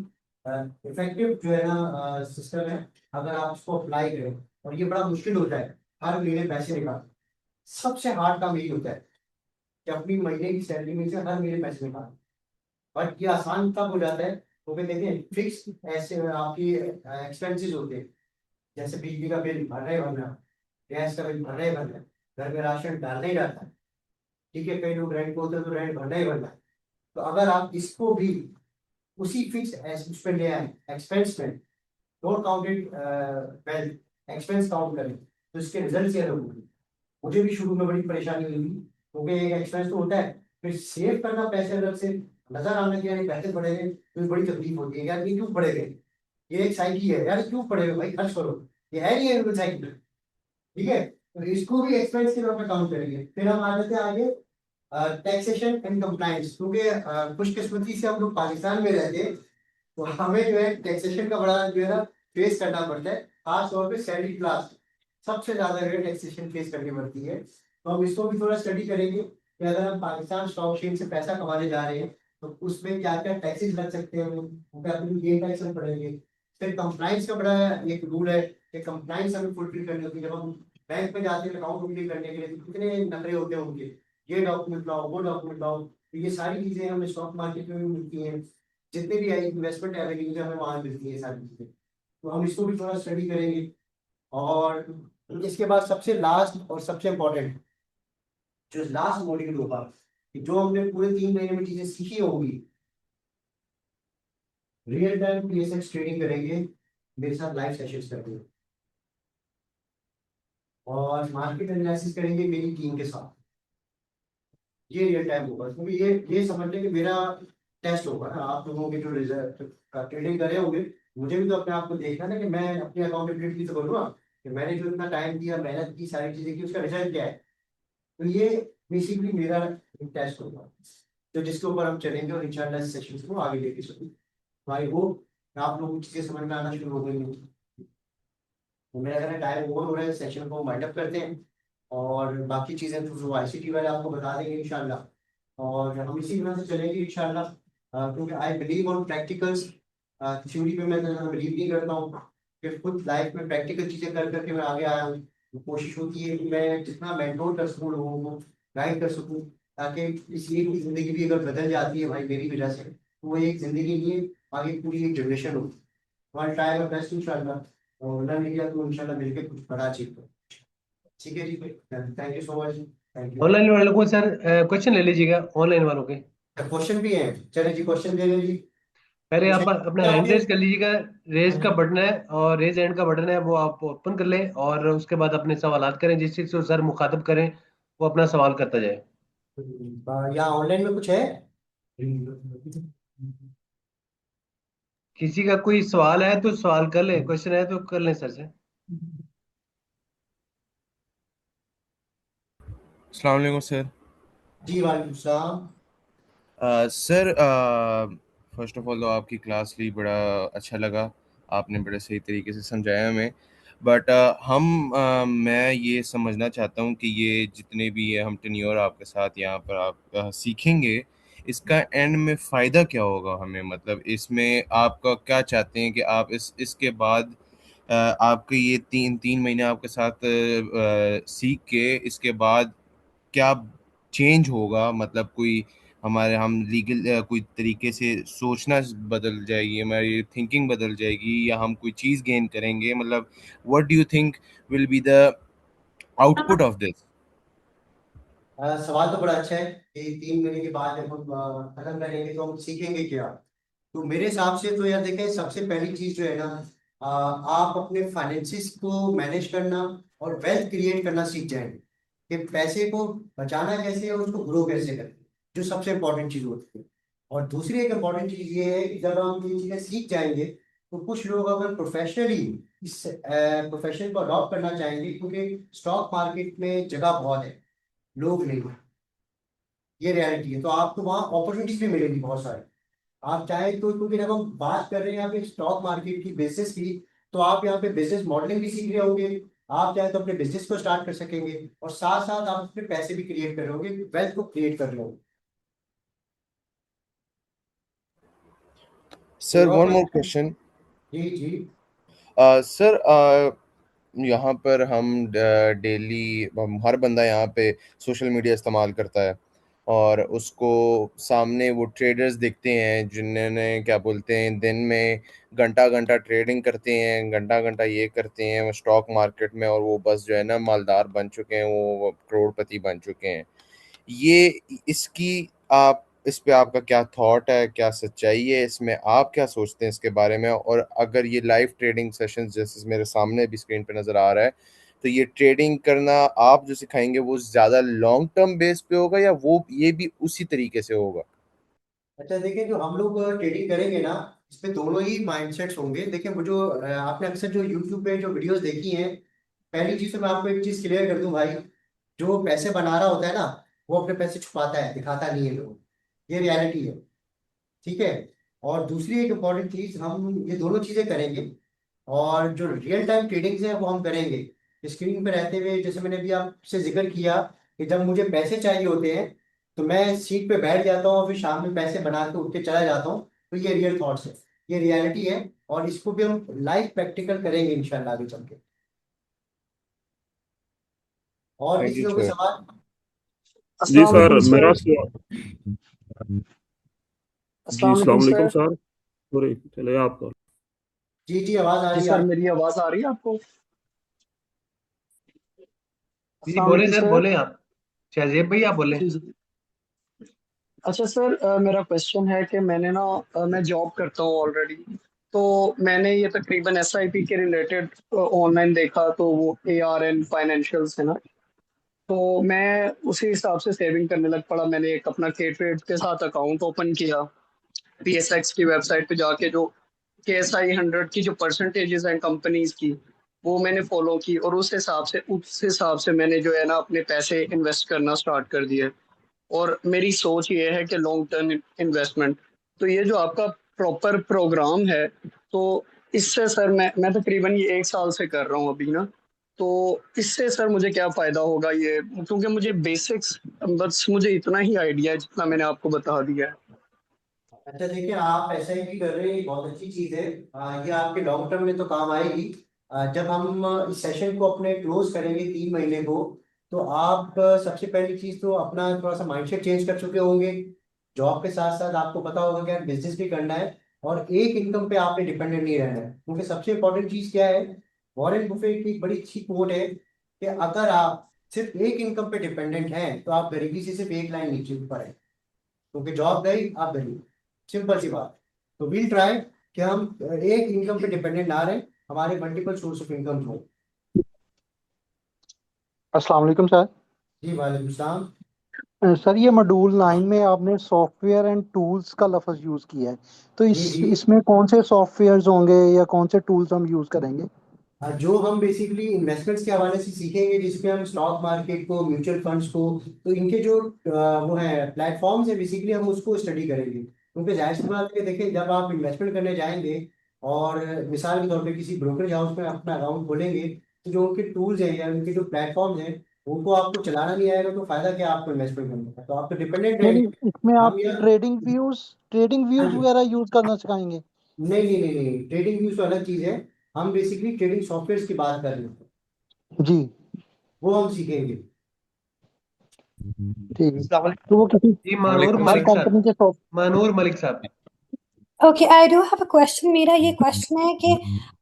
इफेक्टिव जो है ना सिस्टम है अगर आप इसको अप्लाई करें। और ये बड़ा मुश्किल होता है हर महीने पैसे निकालना, सबसे हार्ड काम यही होता है कि अपनी महीने की सैलरी में से हर महीने पैसे निकालना। बट ये आसान तब हो जाता है क्योंकि देखिए फिक्स ऐसे आपकी एक्सपेंसेस होते हैं, जैसे बिजली का बिल भर रहे भरना, गैस का बिल भर रहे भरना, घर में राशन डालना ही डालना है, ठीक है, कई लोग रेंट को होते हैं तो रेंट भरना ही भरना है। तो अगर आप इसको भी उसी फिक्स उस पर ले आए एक्सपेंस में, don't count it well, expense count करें तो इसके रिजल्ट से अलग होंगे। मुझे भी शुरू में बड़ी परेशानी हुई थी क्योंकि एक एक्सपेंस तो होता है, फिर सेव करना पैसे अलग से, नजर आना कि यार ये पैसे बढ़े गए तो बड़ी तकलीफ होती है, यार ये क्यों बढ़े गए, ये एक साइकिल है यार, क्यों पड़े भाई खर्च करो, ये है नहीं है साइकिल, ठीक है। तो इसको भी एक्सपेंस के तौर पर काउंट करेंगे। फिर हम आ जाते हैं आगे टैक्सेशन एंड कंप्लायंस, क्योंकि खुशकिस्मती से हम लोग पाकिस्तान में रहते हैं, तो हमें जो है टैक्सेशन का बड़ा जो है ना फेस करना पड़ता है, खास तौर पे सैलरी क्लास सबसे ज्यादा जो है टैक्सेशन फेस करनी पड़ती है। तो हम इसको भी थोड़ा स्टडी करेंगे कि अगर हम पाकिस्तान स्टॉक एक्सचेंज से पैसा कमाने जा रहे हैं तो उसमें क्या क्या टैक्सेस लग सकते हैं, वो क्या अपनी गेन टैक्स हम पड़ेंगे। फिर कंप्लाइंस का बड़ा एक रूल है कि कंप्लाइंस हमें फुलफिल करनी होती है। जब हम बैंक में जाते हैं अकाउंट ओपनिंग करने के लिए तो कितने नखरे होते होंगे, ये डॉक्यूमेंट लाओ वो डॉक्यूमेंट लाओ, तो ये सारी चीजें हमें स्टॉक मार्केट में भी मिलती हैं, जितने भी इन्वेस्टमेंट एवेन्यूज हमें वहां मिलती है सारी चीजें। तो हम इसको भी थोड़ा स्टडी करेंगे। और इसके बाद सबसे लास्ट और सबसे इम्पोर्टेंट जो लास्ट मॉड्यूल होगा, कि जो हमने पूरे 3 महीने में चीजें सीखी होंगी, रियल टाइम पीएसएक्स ट्रेडिंग करेंगे, मेरे साथ लाइव सेशंस करेंगे और मार्केट एनालिसिस करेंगे मेरी टीम के साथ। ये रियल टाइम होगा, क्योंकि ये समझ लें कि मेरा टेस्ट होगा ना आप लोगों के जो रिजल्ट का ट्रेडिंग करे होंगे। मुझे भी तो अपने आप को देखना ना कि मैं अपनी अकाउंटेबिलिटी तो करूँगा कि मैंने जो इतना टाइम दिया, मेहनत की, सारी चीजें की, उसका रिजल्ट क्या है। तो ये बेसिकली मेरा टेस्ट होगा, तो जिसके ऊपर हम चलेंगे और इंशाल्लाह इस सेशन को आगे लेके चलेंगे। तो आई होप आप लोगों को चीजें समझ में आना शुरू हो गई होंगी। तो मेरा कहना टाइम ओवर हो रहा है, सेशन को वाइंड अप करते हैं और बाकी चीजें तो जो आईसीटी वाले आपको बता देंगे इंशाल्लाह, और हम इसी तरह से चलेंगे इंशाल्लाह। क्योंकि I believe on practicals, theory पे मैं बिलीव नहीं करता हूँ, कि खुद लाइफ में प्रैक्टिकल चीजें कर करके मैं आगे आया हूँ। तो कोशिश होती है कि मैं जितना मेंटोर कर सकूँ लोगों को, गाइड कर सकूँ, ताकि इस एक की जिंदगी भी अगर बदल जाती है भाई मेरी वजह से, तो वो एक जिंदगी नहीं है, आगे पूरी एक जनरेशन हो। हमारा ट्राई और बेस्ट इंशाल्लाह, और ना मिल तो इंशाल्लाह मिलकर कुछ बड़ा अचीव करो। ठीक है जी, thank you so much, thank you. Online वालों को सर क्वेश्चन ले लीजिएगा ऑनलाइन वालों के। क्वेश्चन भी हैं, चले जी क्वेश्चन दे लें जी। पहले आप अपना क्वेश्चन हैंड आपके, रेज कर लीजिएगा। रेज का बटन है और रेज हैंड का बटन है, वो आप ओपन कर लें और उसके बाद अपने सवालात करें, जिस चीज़ से सर मुखातब करें वो अपना सवाल करता जाए। यहाँ ऑनलाइन में कुछ है। किसी का कोई सवाल है तो सवाल कर लें, क्वेश्चन है तो कर लें सर से। अस्सलाम वालेकुम सर। जी वालेकुम सलाम। सर फर्स्ट ऑफ ऑल तो आपकी क्लास ली, बड़ा अच्छा लगा, आपने बड़े सही तरीके से समझाया हमें। बट मैं ये समझना चाहता हूँ कि ये जितने भी हम टेन्योर आपके साथ यहाँ पर आप सीखेंगे, इसका एंड में फ़ायदा क्या होगा हमें, मतलब इसमें आपका क्या चाहते हैं कि आप इसके बाद आपके ये 3 महीने आपके साथ सीख के इसके बाद क्या चेंज होगा, मतलब कोई हमारे हम लीगल कोई तरीके से सोचना बदल जाएगी, हमारी थिंकिंग बदल जाएगी, या हम कोई चीज़ गेन करेंगे, मतलब what do you think will be the output of this? सवाल तो बड़ा अच्छा है कि 3 महीने के बाद जब हम खत्म करेंगे तो हम सीखेंगे क्या। तो मेरे हिसाब से तो यार देखें, सबसे पहली चीज जो है ना, आप अपने फाइनेंसिस को मैनेज करना और वेल्थ क्रिएट करना सीख जाएंगे, कि पैसे को बचाना कैसे और उसको ग्रो कैसे करें, जो सबसे इम्पोर्टेंट चीज होती है। और दूसरी एक इम्पोर्टेंट चीज ये है कि जब हम ये चीजें सीख जाएंगे तो कुछ लोग अगर प्रोफेशनली इस प्रोफेशन को अडॉप्ट करना चाहेंगे, क्योंकि स्टॉक मार्केट में जगह बहुत है, लोग नहीं है, ये रियलिटी है। तो आपको वहाँ अपॉर्चुनिटीज भी मिलेगी बहुत सारी। आप चाहे तो, क्योंकि जब हम बात कर रहे हैं यहाँ पे स्टॉक मार्केट की, बिजनेस की, तो आप यहाँ पे बिजनेस मॉडलिंग भी सीख रहे होंगे। आप चाहे तो अपने बिजनेस को स्टार्ट कर सकेंगे और साथ साथ आप अपने पैसे भी क्रिएट कर रहे होंगे, वेल्थ को क्रिएट कर रहे होंगे। कोई सर और वन मोर क्वेश्चन। क्वेश्चन। जी जी। सर यहाँ पर हम डेली हर बंदा यहाँ पे सोशल मीडिया इस्तेमाल करता है, और उसको सामने वो ट्रेडर्स दिखते हैं जिन्होंने क्या बोलते हैं दिन में घंटा घंटा ट्रेडिंग करते हैं, घंटा घंटा ये करते हैं स्टॉक मार्केट में, और वो बस जो है ना मालदार बन चुके हैं, वो करोड़पति बन चुके हैं। ये इसकी आप इस पे आपका क्या थॉट है, क्या सच्चाई है इसमें, आप क्या सोचते हैं इसके बारे में? और अगर ये लाइव ट्रेडिंग सेशंस जैसे मेरे सामने भी स्क्रीन पे नज़र आ रहा है, तो ये ट्रेडिंग करना आप जो सिखाएंगे वो ज़्यादा लॉन्ग टर्म बेस पे होगा, या वो ये भी उसी तरीके से होगा? अच्छा देखिए, जो हम लोग ट्रेडिंग करेंगे ना, इसमें दोनों ही माइंडसेट्स होंगे। देखिए वो जो आपने अक्सर जो यूट्यूब पे जो वीडियोस देखी हैं, पहली चीज तो मैं आपको एक चीज क्लियर कर दूं भाई, जो पैसे बना रहा होता है ना, वो अपने पैसे छुपाता है, दिखाता नहीं है लोग, ये रियलिटी है। ठीक है। और दूसरी एक इम्पॉर्टेंट चीज, हम ये दोनों चीजें करेंगे, और जो रियल टाइम ट्रेडिंग्स है वो हम करेंगे स्क्रीन पे रहते हुए। जैसे मैंने भी आपसे जिक्र किया कि जब मुझे पैसे चाहिए होते हैं तो मैं सीट पे बैठ जाता हूँ और फिर शाम में पैसे बना के उठ के चला जाता हूँ। तो ये रियल थॉट्स है, ये रियलिटी है, और इसको भी हम लाइव प्रैक्टिकल करेंगे इंशाल्लाह आगे चल के। और थैंक किसी यू को कोई सर। सवाल? जी अस्सलाम सर, वालेकुम मेरा सर। सवाल। जी अस्सलाम वालेकुम सलाम अलैकुम सर। सर। सॉरी, चले आपका। जी जी, आवाज आ जी रही है सर, आप? मेरी आवाज आ रही है आपको? जी अस्सलाम बोले वालेकुम सर, सर। बोले आप। शाहजेब भाई आप बोले। जी जी। अच्छा सर, मेरा क्वेश्चन है कि मैंने ना मैं जॉब करता हूँ ऑलरेडी। तो मैंने ये तकरीबन एसआईपी के रिलेटेड ऑनलाइन देखा, तो वो ARN फाइनेंशियल्स है ना। तो मैं उसी हिसाब से सेविंग करने लग पड़ा। मैंने एक अपना के ट्रेड के साथ अकाउंट ओपन किया PSX की वेबसाइट पे जाके। जो KSI 100 की जो परसेंटेजेस हैं कंपनीज की, वो मैंने फॉलो की, और उस हिसाब से मैंने जो है ना अपने पैसे इन्वेस्ट करना स्टार्ट कर दिए। और मेरी सोच ये है कि लॉन्ग टर्म इन्वेस्टमेंट। तो ये जो आपका प्रॉपर प्रोग्राम है, तो इससे सर मैं तकरीबन ये 1 साल से कर रहा हूँ अभी ना। तो इससे सर मुझे क्या फ़ायदा होगा ये, क्योंकि मुझे बेसिक्स, बस मुझे इतना ही आइडिया है जितना मैंने आपको बता दिया है। अच्छा देखिए, आप ऐसा ही कर रहे हैं, ये बहुत अच्छी चीज है। ये आपके लॉन्ग टर्म में तो काम आएगी। जब हम इस सेशन को अपने क्लोज करेंगे 3 महीने को, तो आप सबसे पहली चीज तो अपना थोड़ा सा माइंडसेट चेंज कर चुके होंगे। जॉब के साथ साथ आपको पता होगा कि यार बिजनेस भी करना है, और एक इनकम पे आपने डिपेंडेंट नहीं रहना है। क्योंकि सबसे इंपॉर्टेंट चीज क्या है, वॉरेन बुफेट की एक बड़ी अच्छी कोट है कि अगर आप सिर्फ एक इनकम पे डिपेंडेंट हैं तो आप गरीबी से सिर्फ एक लाइन नीचे ऊपर है, क्योंकि जॉब गई आप गरीब। सिंपल सी बात। तो वील ट्राई कि हम एक इनकम पे डिपेंडेंट ना रहे, हमारे मल्टीपल सोर्स ऑफ इनकम हो। अस्सलाम वालेकुम सर। जी वालेकुम सलाम। सर ये मॉड्यूल 9 में आपने सॉफ्टवेयर एंड टूल्स का लफ्ज़ यूज़ किया है, तो जी इस जी। इसमें कौन से सॉफ्टवेयर्स होंगे या कौन से टूल्स हम यूज़ करेंगे? जो हम बेसिकली इन्वेस्टमेंट्स के हवाले से सीखेंगे, जिसमें हम स्टॉक मार्केट को, म्यूचुअल फंड्स को, तो इनके जो वो है प्लेटफॉर्म्स है, बेसिकली हम उसको स्टडी करेंगे। क्योंकि जाहिर सी बात है, देखिए जब आप इन्वेस्टमेंट करने जाएंगे और मिसाल के तौर पे किसी ब्रोकरेज हाउस में अपना अकाउंट खोलेंगे, तो जो उनके टूल्स हैं या उनके जो प्लेटफॉर्म्स हैं, उनको आपको चलाना नहीं आएगा तो फायदा क्या आपको इन्वेस्टमेंट करने का? तो आप तो डिपेंडेंट नहीं रहेंगे। नहीं, इसमें हम आप यहाँ, हाँ ट्रेडिंग व्यूज जी, वगैरह यूज़ करना सिखाएंगे? नहीं नहीं नहीं नहीं, ट्रेडिंग व्यूज तो अलग चीज है। हम बेसिकली ट्रेडिंग सॉफ्टवेयर की बात कर रहे हैं, जी वो हम सीखेंगे। ठीक है। अस्सलाम तो वो किसी जी, मानूर वालेकुम हर मलिक सर। साहब। कंपनी के सॉफ्ट मानूर मलिक साहब। Okay, I do have a question. मेरा ये क्वेश्चन है कि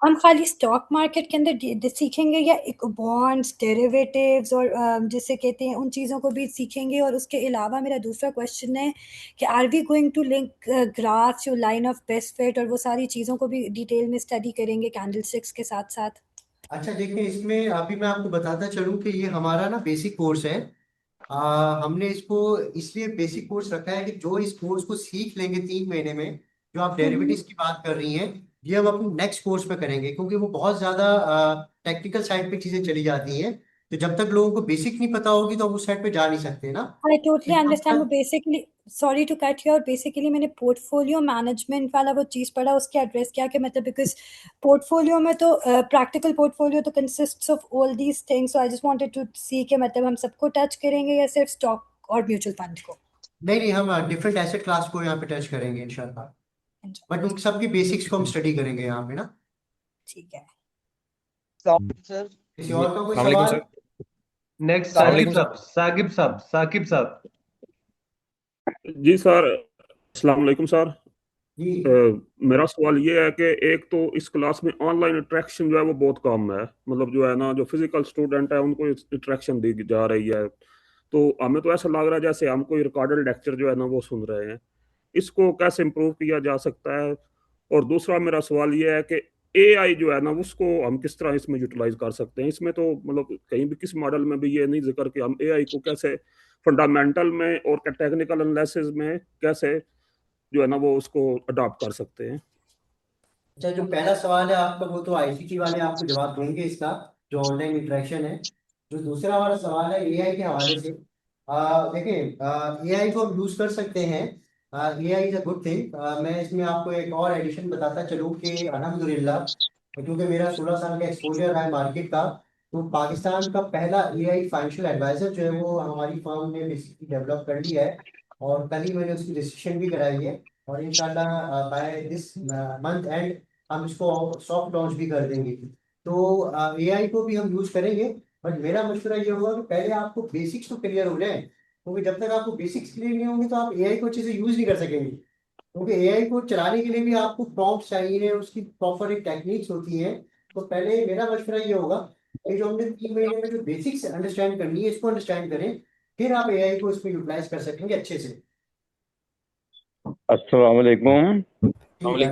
हम खाली स्टॉक मार्केट के अंदर सीखेंगे, या एक बॉन्ड्स, डेरिवेटिव्स और जिसे कहते हैं उन चीज़ों को भी सीखेंगे? और उसके अलावा मेरा दूसरा क्वेश्चन है कि are we going to link graphs, जो लाइन ऑफ बेस्ट फिट और वो सारी चीज़ों को भी डिटेल में स्टडी करेंगे कैंडलस्टिक्स के साथ साथ? अच्छा देखिए, इसमें अभी मैं आपको बताता चलूं कि ये हमारा ना बेसिक कोर्स है। हमने इसको इसलिए बेसिक कोर्स रखा है कि जो इस कोर्स को सीख लेंगे 3 महीने में, जो आप डेरिवेटिव्स की बात कर रही हैं, ये हम अपने नेक्स्ट कोर्स पे करेंगे, क्योंकि वो बहुत ज्यादा टेक्निकल साइड पे चीजें चली जाती हैं। तो जब तक लोगों को बेसिक नहीं पता होगी तो हम उस साइड पे जा नहीं सकते ना। आई टोटली लेकिन हम अंडरस्टैंड। वो basically, sorry to cut you, और बेसिकली मैंने पोर्टफोलियो मैनेजमेंट वाला वो चीज़ पढ़ा, उसके एड्रेस किया कि मतलब बिकॉज पोर्टफोलियो में तो प्रैक्टिकल पोर्टफोलियो तो consists of all these things. So I just wanted to see कि मतलब हम सबको टच करेंगे या सिर्फ स्टॉक और म्यूचुअल फंड को? नहीं नहीं, हम डिफरेंट एसेट क्लास को यहाँ पे टच करेंगे इंशाल्लाह। बट उन सबकी बेसिक्स को हम स्टडी करेंगे यहाँ पे ना। ठीक है। सर, किसी जी और का कोई अस्सलाम वालेकुम सवाल? सर। नेक्स्ट अस्सलाम साकिब वालेकुम सर। साहब, साकिब साहब, साकिब साहब। जी सर, अस्सलाम वालेकुम सर। जी मेरा सवाल ये है कि एक तो इस क्लास में ऑनलाइन इंटरेक्शन जो है वो बहुत कम है, मतलब जो है ना, जो फिजिकल स्टूडेंट है उनको इंटरेक्शन दी जा रही है। तो हमें तो ऐसा लग रहा है जैसे हम कोई रिकॉर्डेड लेक्चर जो है ना वो सुन रहे हैं। इसको कैसे इम्प्रूव किया जा सकता है? और दूसरा मेरा सवाल ये है कि एआई जो है ना उसको हम किस तरह इसमें यूटिलाइज कर सकते हैं? इसमें तो मतलब कहीं भी किस मॉडल में भी ये नहीं जिक्र कि हम एआई को कैसे फंडामेंटल में और टेक्निकल एनालिसिस में कैसे जो है ना वो उसको अडॉप्ट कर सकते हैं। अच्छा, जो पहला सवाल है आपका, वो तो आईसीटी वाले आपको जवाब देंगे इसका, जो ऑनलाइन इंटरेक्शन है। जो दूसरा वाला सवाल है एआई के हवाले से, देखिए एआई को हम यूज कर सकते हैं। AI is a good thing. मैं इसमें आपको एक और एडिशन बताता चलूँ कि अल्हम्दुलिल्लाह, क्योंकि मेरा 16 साल का एक्सपोजर है मार्केट का, तो पाकिस्तान का पहला एआई फाइनेंशियल एडवाइजर जो है वो हमारी फर्म ने बेसिकली डेवलप कर लिया है, और कल ही मैंने उसकी रजिस्ट्रेशन भी कराई है, और इंशाल्लाह बाय दिस मंथ एंड हम इसको सॉफ्ट लॉन्च भी कर देंगे। तो एआई को भी हम यूज करेंगे, बट मेरा मशवरा ये होगा कि पहले आपको बेसिक्स तो क्लियर हो जाए, क्योंकि जब तक आपको बेसिक्स क्लियर नहीं होंगे तो आप एआई को अच्छे से यूज नहीं कर सकेंगे। क्योंकि एआई को चलाने के लिए भी आपको प्रॉम्प्ट चाहिए, उसकी प्रॉपर एक टेक्निक्स होती है। तो पहले मेरा मशवरा ये होगा कि जो हमने 3 महीने में जो बेसिक्स अंडरस्टैंड करनी है इसको अंडरस्टैंड करें, फिर आप एआई को इसमें यूटिलाइज कर सकेंगे अच्छे से। अस्सलाम वालेकुम। ठीक है।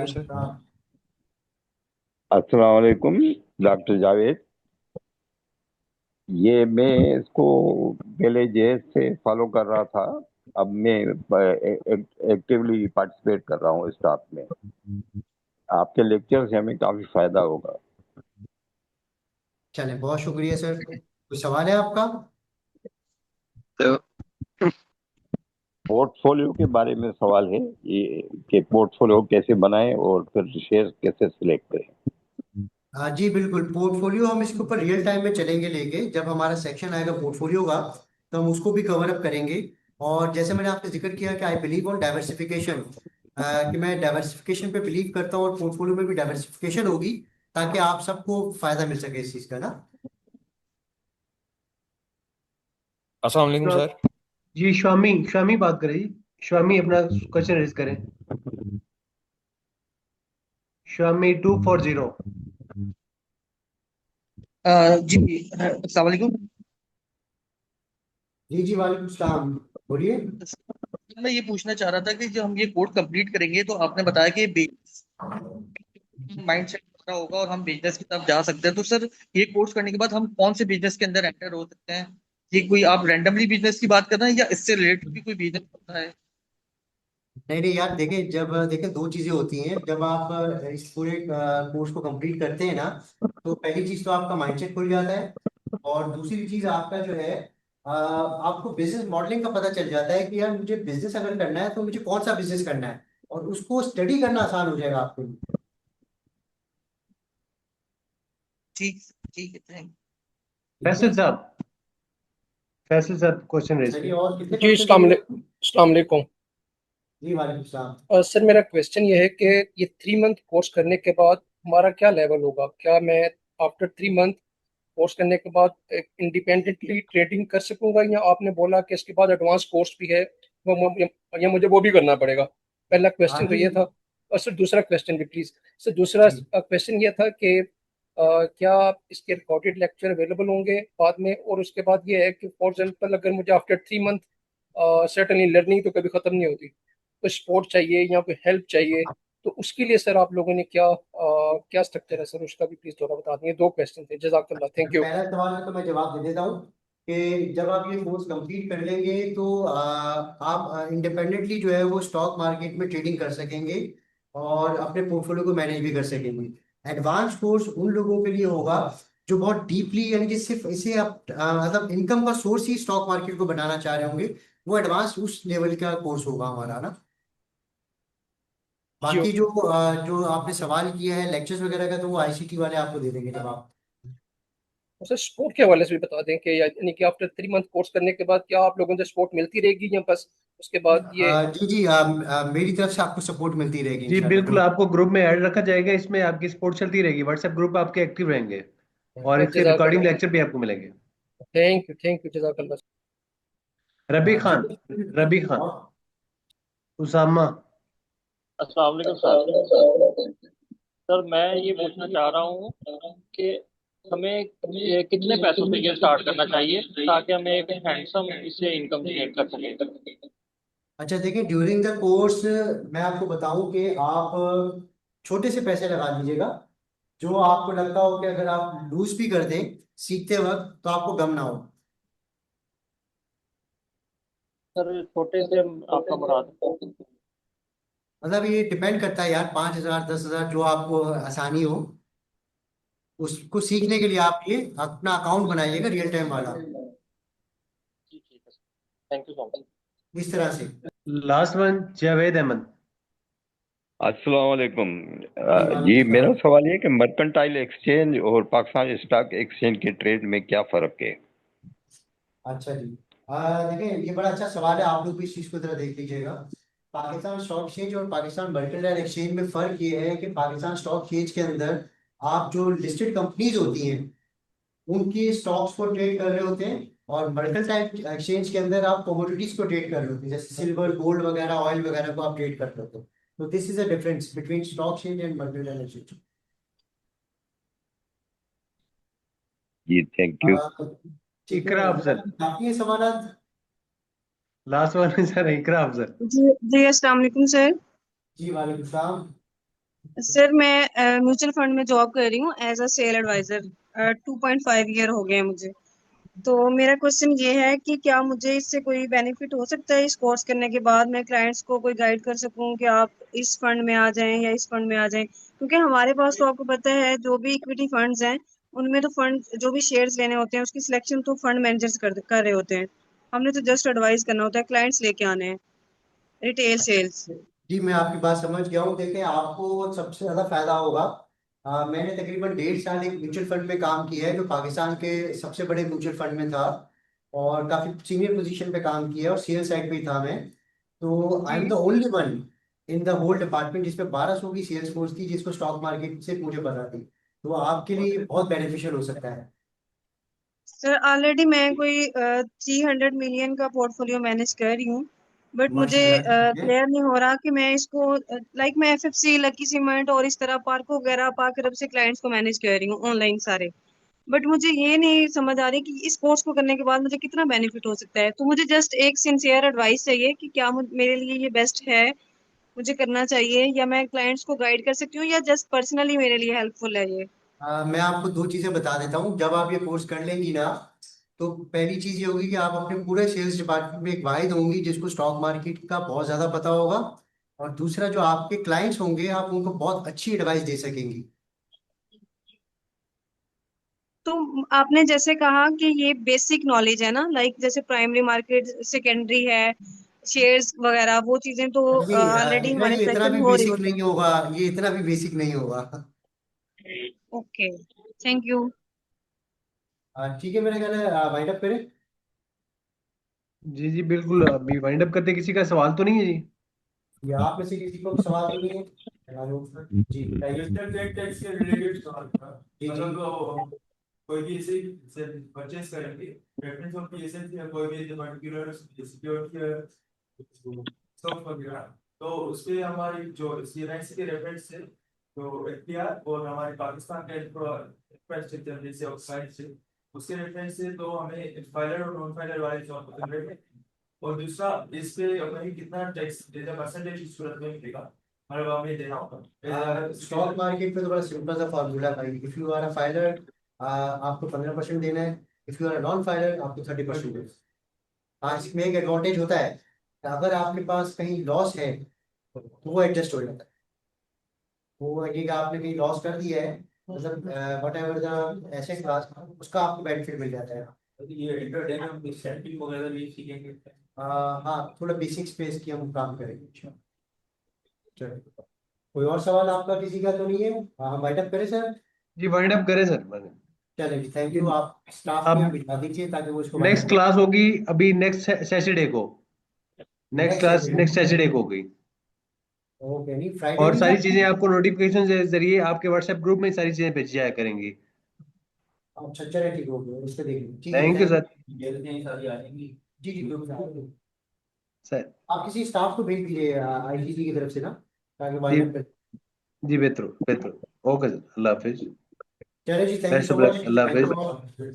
अस्सलाम वालेकुम डॉक्टर जावेद। ये मैं इसको पहले जेएस से फॉलो कर रहा था, अब मैं एक्टिवली पार्टिसिपेट कर रहा हूँ स्टाफ में। आपके लेक्चर से हमें काफी फायदा होगा। चलें, बहुत शुक्रिया सर। कोई सवाल है आपका? तो पोर्टफोलियो के बारे में सवाल है ये कि पोर्टफोलियो कैसे बनाएं और फिर शेयर कैसे सिलेक्ट करें। हाँ जी बिल्कुल, पोर्टफोलियो हम इसके ऊपर रियल टाइम में चलेंगे लेके, जब हमारा सेक्शन आएगा पोर्टफोलियो का तो हम उसको भी कवर अप करेंगे। और जैसे मैंने आपसे जिक्र किया कि आई बिलीव ऑन डाइवर्सिफिकेशन, कि मैं डाइवर्सिफिकेशन पे बिलीव करता हूँ, और पोर्टफोलियो में भी डाइवर्सिफिकेशन होगी ताकि आप सबको फायदा मिल सके इस चीज़ का ना। अस्सलाम वालेकुम तो सर। जी स्वामी स्वामी बात करें जी। स्वामी अपना क्वेश्चन रेज करें। स्वामी 240। जी अस्सलाम वालेकुम। जी जी वालेकुम सलाम, बोलिए। मैं ये पूछना चाह रहा था कि जब हम ये कोर्स कंप्लीट करेंगे तो आपने बताया कि माइंड सेट रहा होगा और हम बिजनेस की तरफ जा सकते हैं, तो सर ये कोर्स करने के बाद हम कौन से बिजनेस के अंदर एंटर हो सकते हैं? ये कोई आप रैंडमली बिजनेस की बात कर रहे हैं या इससे रिलेटेड भी कोई बिजनेस होता है? नहीं नहीं यार, देखिए जब देखिए दो चीजें होती हैं जब आप इस पूरे कोर्स को कंप्लीट करते हैं ना, तो पहली चीज तो आपका माइंडसेट खुल जाता है, और दूसरी चीज आपका जो है आपको बिजनेस मॉडलिंग का पता चल जाता है कि यार मुझे बिजनेस अगर करना है तो मुझे कौन सा बिजनेस करना है, और उसको स्टडी करना आसान हो जाएगा आपके लिए। ठीक ठीक है, थैंक फैसल साहब, फैसल साहब क्वेश्चन रेज चलिए, करें। और कितने जी क्वेश्चन अस्सलाम चाहिए? वालेकुम। जी वालेकुम सलाम। सर मेरा क्वेश्चन ये है कि ये 3 मंथ कोर्स करने के बाद हमारा क्या लेवल होगा? क्या मैं आफ्टर 3 मंथ कोर्स करने के बाद इंडिपेंडेंटली ट्रेडिंग कर सकूंगा, या आपने बोला कि इसके बाद एडवांस कोर्स भी है या मुझे वो भी करना पड़ेगा? पहला हाँ क्वेश्चन तो जी ये था। और सर दूसरा क्वेश्चन भी प्लीज। सर दूसरा जी। क्वेश्चन ये था कि क्या इसके रिकॉर्डेड लेक्चर अवेलेबल होंगे बाद में? और उसके बाद ये है कि फॉर एग्जाम्पल अगर मुझे आफ्टर 3 मंथ सर्टनली लर्निंग तो कभी खत्म नहीं होती, कोई सपोर्ट चाहिए या कोई हेल्प चाहिए, तो उसके लिए सर आप लोगों ने क्या स्ट्रक्चर है सर, उसका भी प्लीज थोड़ा बता देंगे। 2 क्वेश्चन थे, जजाकल्लाह, थैंक यू। पहला सवाल का तो मैं जवाब दे देता हूँ कि जब आप ये कोर्स कंप्लीट कर लेंगे तो आप इंडिपेंडेंटली जो है वो स्टॉक मार्केट में ट्रेडिंग कर सकेंगे, और अपने पोर्टफोलियो को मैनेज भी कर सकेंगे। एडवांस कोर्स उन लोगों के लिए होगा जो बहुत डीपली, यानी कि सिर्फ इसे आप मतलब इनकम का सोर्स ही स्टॉक मार्केट को बनाना चाह रहे होंगे, वो एडवांस उस लेवल का कोर्स होगा हमारा ना। जी बाकी ओके। जो आपने सवाल किया है लेक्चर्स वगैरह का, तो वो आईसीटी वाले आपको दे देंगे जवाब। सर सपोर्ट के हवाले से भी बता दें कि यानी कि आफ्टर 3 मंथ कोर्स करने के बाद क्या आप लोगों से सपोर्ट मिलती रहेगी, या बस उसके बाद ये? जी जी, मेरी तरफ से आपको सपोर्ट मिलती रहेगी जी इंशाल्लाह। बिल्कुल, आपको ग्रुप में ऐड रखा जाएगा, इसमें आपकी सपोर्ट चलती रहेगी, व्हाट्सएप ग्रुप आपके एक्टिव रहेंगे और इसके रिकॉर्डिंग जजाकल्लाह, लेक्चर भी आपको मिलेंगे। थैंक यू जजाकल्लाह। रबी खान, चलिए। रबी खान, उसामा। अस्सलाम वालेकुम सर। सर मैं ये पूछना चाह रहा हूँ कि हमें ये कितने पैसों से ये स्टार्ट करना चाहिए ताकि हमें एक हैंडसम इससे इनकम जनरेट कर सकें? अच्छा देखिए, ड्यूरिंग द कोर्स मैं आपको बताऊं कि आप छोटे से पैसे लगा दीजिएगा, जो आपको लगता हो कि अगर आप लूज भी कर दें सीखते वक्त तो आपको गम ना हो। सर छोटे से आपका मुराद? मतलब ये डिपेंड करता है यार, 5,000 10,000 जो आपको आसानी हो, उसको सीखने के लिए आप ये अपना अकाउंट बनाइएगा रियल टाइम वाला। जी ठीक है sir, thank you so much. इस तरह से। Last one Javed Ahmed. अस्सलाम वालेकुम। जी मेरा सवाल ये कि मर्केंटाइल एक्सचेंज और पाकिस्तान स्टॉक एक्सचेंज के ट्रेड में क्या फ़र्क है? अच्छा जी, देखिए ये बड़ा अच्छा सवाल है, आप लोग भी इस चीज़ को जरा देख लीजिएगा। पाकिस्तान स्टॉक एक्सचेंज और पाकिस्तान मर्केंटाइल एक्सचेंज में फ़र्क ये है कि पाकिस्तान स्टॉक एक्सचेंज के अंदर आप जो लिस्टेड कंपनीज होती हैं उनकी स्टॉक्स को ट्रेड कर रहे होते हैं, और मर्केंटाइल एक्सचेंज के अंदर आप कमोडिटीज को ट्रेड कर रहे होते हैं, जैसे सिल्वर, गोल्ड वगैरह, ऑयल वगैरह को आप ट्रेड करते होते हैं। तो this is a difference between stock exchange and mercantile exchange. जी थैंक यू। ठीक है, इकरा अफजल। बाकी ये सवाल लास्ट वन है सर, इकरा अफजल। जी अस्सलाम वालेकुम सर। जी वालेकुम सलाम। सर मैं म्यूचुअल फंड में जॉब कर रही हूँ as a sale advisor. 2.5 year हो गए हैं मुझे। तो मेरा क्वेश्चन ये है कि क्या मुझे इससे कोई बेनिफिट हो सकता है, इस कोर्स करने के बाद मैं क्लाइंट्स को कोई गाइड कर सकूं कि आप इस फंड में आ जाएं या इस फंड में आ जाएं? क्योंकि हमारे पास तो आपको पता है जो भी इक्विटी फंड्स हैं उनमें तो फंड जो भी शेयर्स लेने होते हैं उसकी सिलेक्शन तो फंड मैनेजर्स कर रहे होते हैं। हमने तो जस्ट एडवाइस करना होता है, क्लाइंट्स लेके आने हैं, रिटेल सेल्स। जी मैं आपकी बात समझ गया हूँ। देखिए आपको सबसे ज्यादा फायदा होगा, मैंने तकरीबन 1.5 साल एक म्यूचुअल फंड में काम किया है जो पाकिस्तान के सबसे बड़े म्यूचुअल फंड में था, और काफी सीनियर पोजीशन पे काम किया है, और सेल्स साइड पे ही था मैं। तो I am the only one in the whole department जिसपे 1200 की सेल्स फोर्स थी, जिसको स्टॉक मार्केट से मुझे पता थी। तो आपके लिए बहुत बेनिफिशियल हो सकता है। सर ऑलरेडी मैं कोई 300 मिलियन का पोर्टफोलियो मैनेज कर रही हूँ, बट मुझे माशाल्लाह, ठीक है। क्लियर नहीं हो रहा कि मैं इसको लाइक मैं एफएफसी, लकी सीमेंट और इस तरह पार्को वगैरह पाक अरब से क्लाइंट्स को मैनेज कर रही हूँ ऑनलाइन सारे। बट मुझे ये नहीं समझ आ रही कि इस कोर्स को करने के बाद मुझे कितना बेनिफिट हो सकता है। तो मुझे जस्ट एक सिंसियर एडवाइस चाहिए कि क्या मेरे लिए ये बेस्ट है, मुझे करना चाहिए, या मैं क्लाइंट्स को गाइड कर सकती हूँ, या जस्ट पर्सनली मेरे लिए हेल्पफुल है ये? मैं आपको दो चीजें बता देता हूँ। जब आप ये कोर्स कर लेंगी ना, तो पहली चीज ये होगी कि आप अपने पूरे सेल्स डिपार्टमेंट में एक वाहिद होंगी जिसको स्टॉक मार्केट का बहुत ज्यादा पता होगा, और दूसरा जो आपके क्लाइंट्स होंगे आप उनको बहुत अच्छी एडवाइस दे सकेंगी। तो आपने जैसे कहा कि ये बेसिक नॉलेज है ना, लाइक जैसे प्राइमरी मार्केट, सेकेंडरी है, शेयर्स वगैरह, वो चीजें तो जी ऑलरेडी इतना हमारे ये इतना सेशन भी में हो रही बेसिक होती नहीं होगा, ये इतना भी बेसिक नहीं होगा। है। Okay, thank you. ठीक है, मेरा ख्याल है वाइंड अप करें। जी जी बिल्कुल, अभी वाइंड अप करते, किसी का सवाल तो नहीं है जी? या आप में से किसी को सवाल तो नहीं है? जी बताइए। रजिस्टर ट्रेड टैक्स के रिलेटेड सवाल था। जी, जी। मतलब कोई भी इसे परचेस करेंगे, रेफरेंस ऑफ पीएसएल या कोई भी पर्टिकुलर सिक्योरिटी स्टॉक वगैरह, तो उसपे हमारी जो सीएनआईसी के रेफरेंस से जो एफपीआर और हमारे पाकिस्तान का इंफ्रास्ट्रक्चर जैसे ऑक्साइड से, उसके रेफरेंस से तो हमें फाइलर और नॉन फाइलर वाले जॉब पसंद रहेंगे। और दूसरा, इस पे हमें कितना टैक्स डेटा परसेंटेज इस सूरत में मिलेगा, मतलब हमें देना होगा। स्टॉक मार्केट में तो बड़ा सिंपल सा फॉर्मूला है भाई। If you are a filer आपको 15% देना है, if you are a non filer आपको 30% देना है। हाँ, इसमें एक एडवांटेज होता है कि अगर आपके पास कहीं लॉस है तो वो एडजस्ट हो जाता है। वो ये कि आपने कहीं लॉस कर दिया है, मतलब what ever the asset class, उसका आपको बेनिफिट मिल जाता है। ये इंटरडे में हम सेटिंग वगैरह भी सीखेंगे। हाँ, थोड़ा बेसिक स्पेस की हम काम करेंगे। चलो, कोई और सवाल आपका किसी का तो नहीं है? हम वाइंड अप करें सर? जी वाइंड अप करें सर। चलिए जी, थैंक यू। आप स्टाफ अब में बिठा दीजिए ताकि वो इसको नेक्स्ट क्लास होगी अभी नेक्स्ट सैटरडे को, नेक्स्ट क्लास नेक्स्ट सैटरडे को होगी। ओके, नहीं फ्राइडे और नहीं सारी था? चीजें आपको नोटिफिकेशन के जरिए आपके व्हाट्सएप ग्रुप में सारी चीजें भेजी जाया करेंगी। अच्छा चलिए, ठीक हो गया, उस पर देख लीजिए। ठीक है, थैंक यू सर। जल्दी सारी आ जाएंगी। जी जी बिल्कुल। सर आप किसी स्टाफ को भेज दीजिए आईटीसी की तरफ से ना, ताकि जी वाइंड अप कर। जी बेहतर बेहतर। ओके सर, अल्लाह हाफिज। चलिए जी, thank you best so of much. Luck, अल्लाह थैंक हाफिज। यू।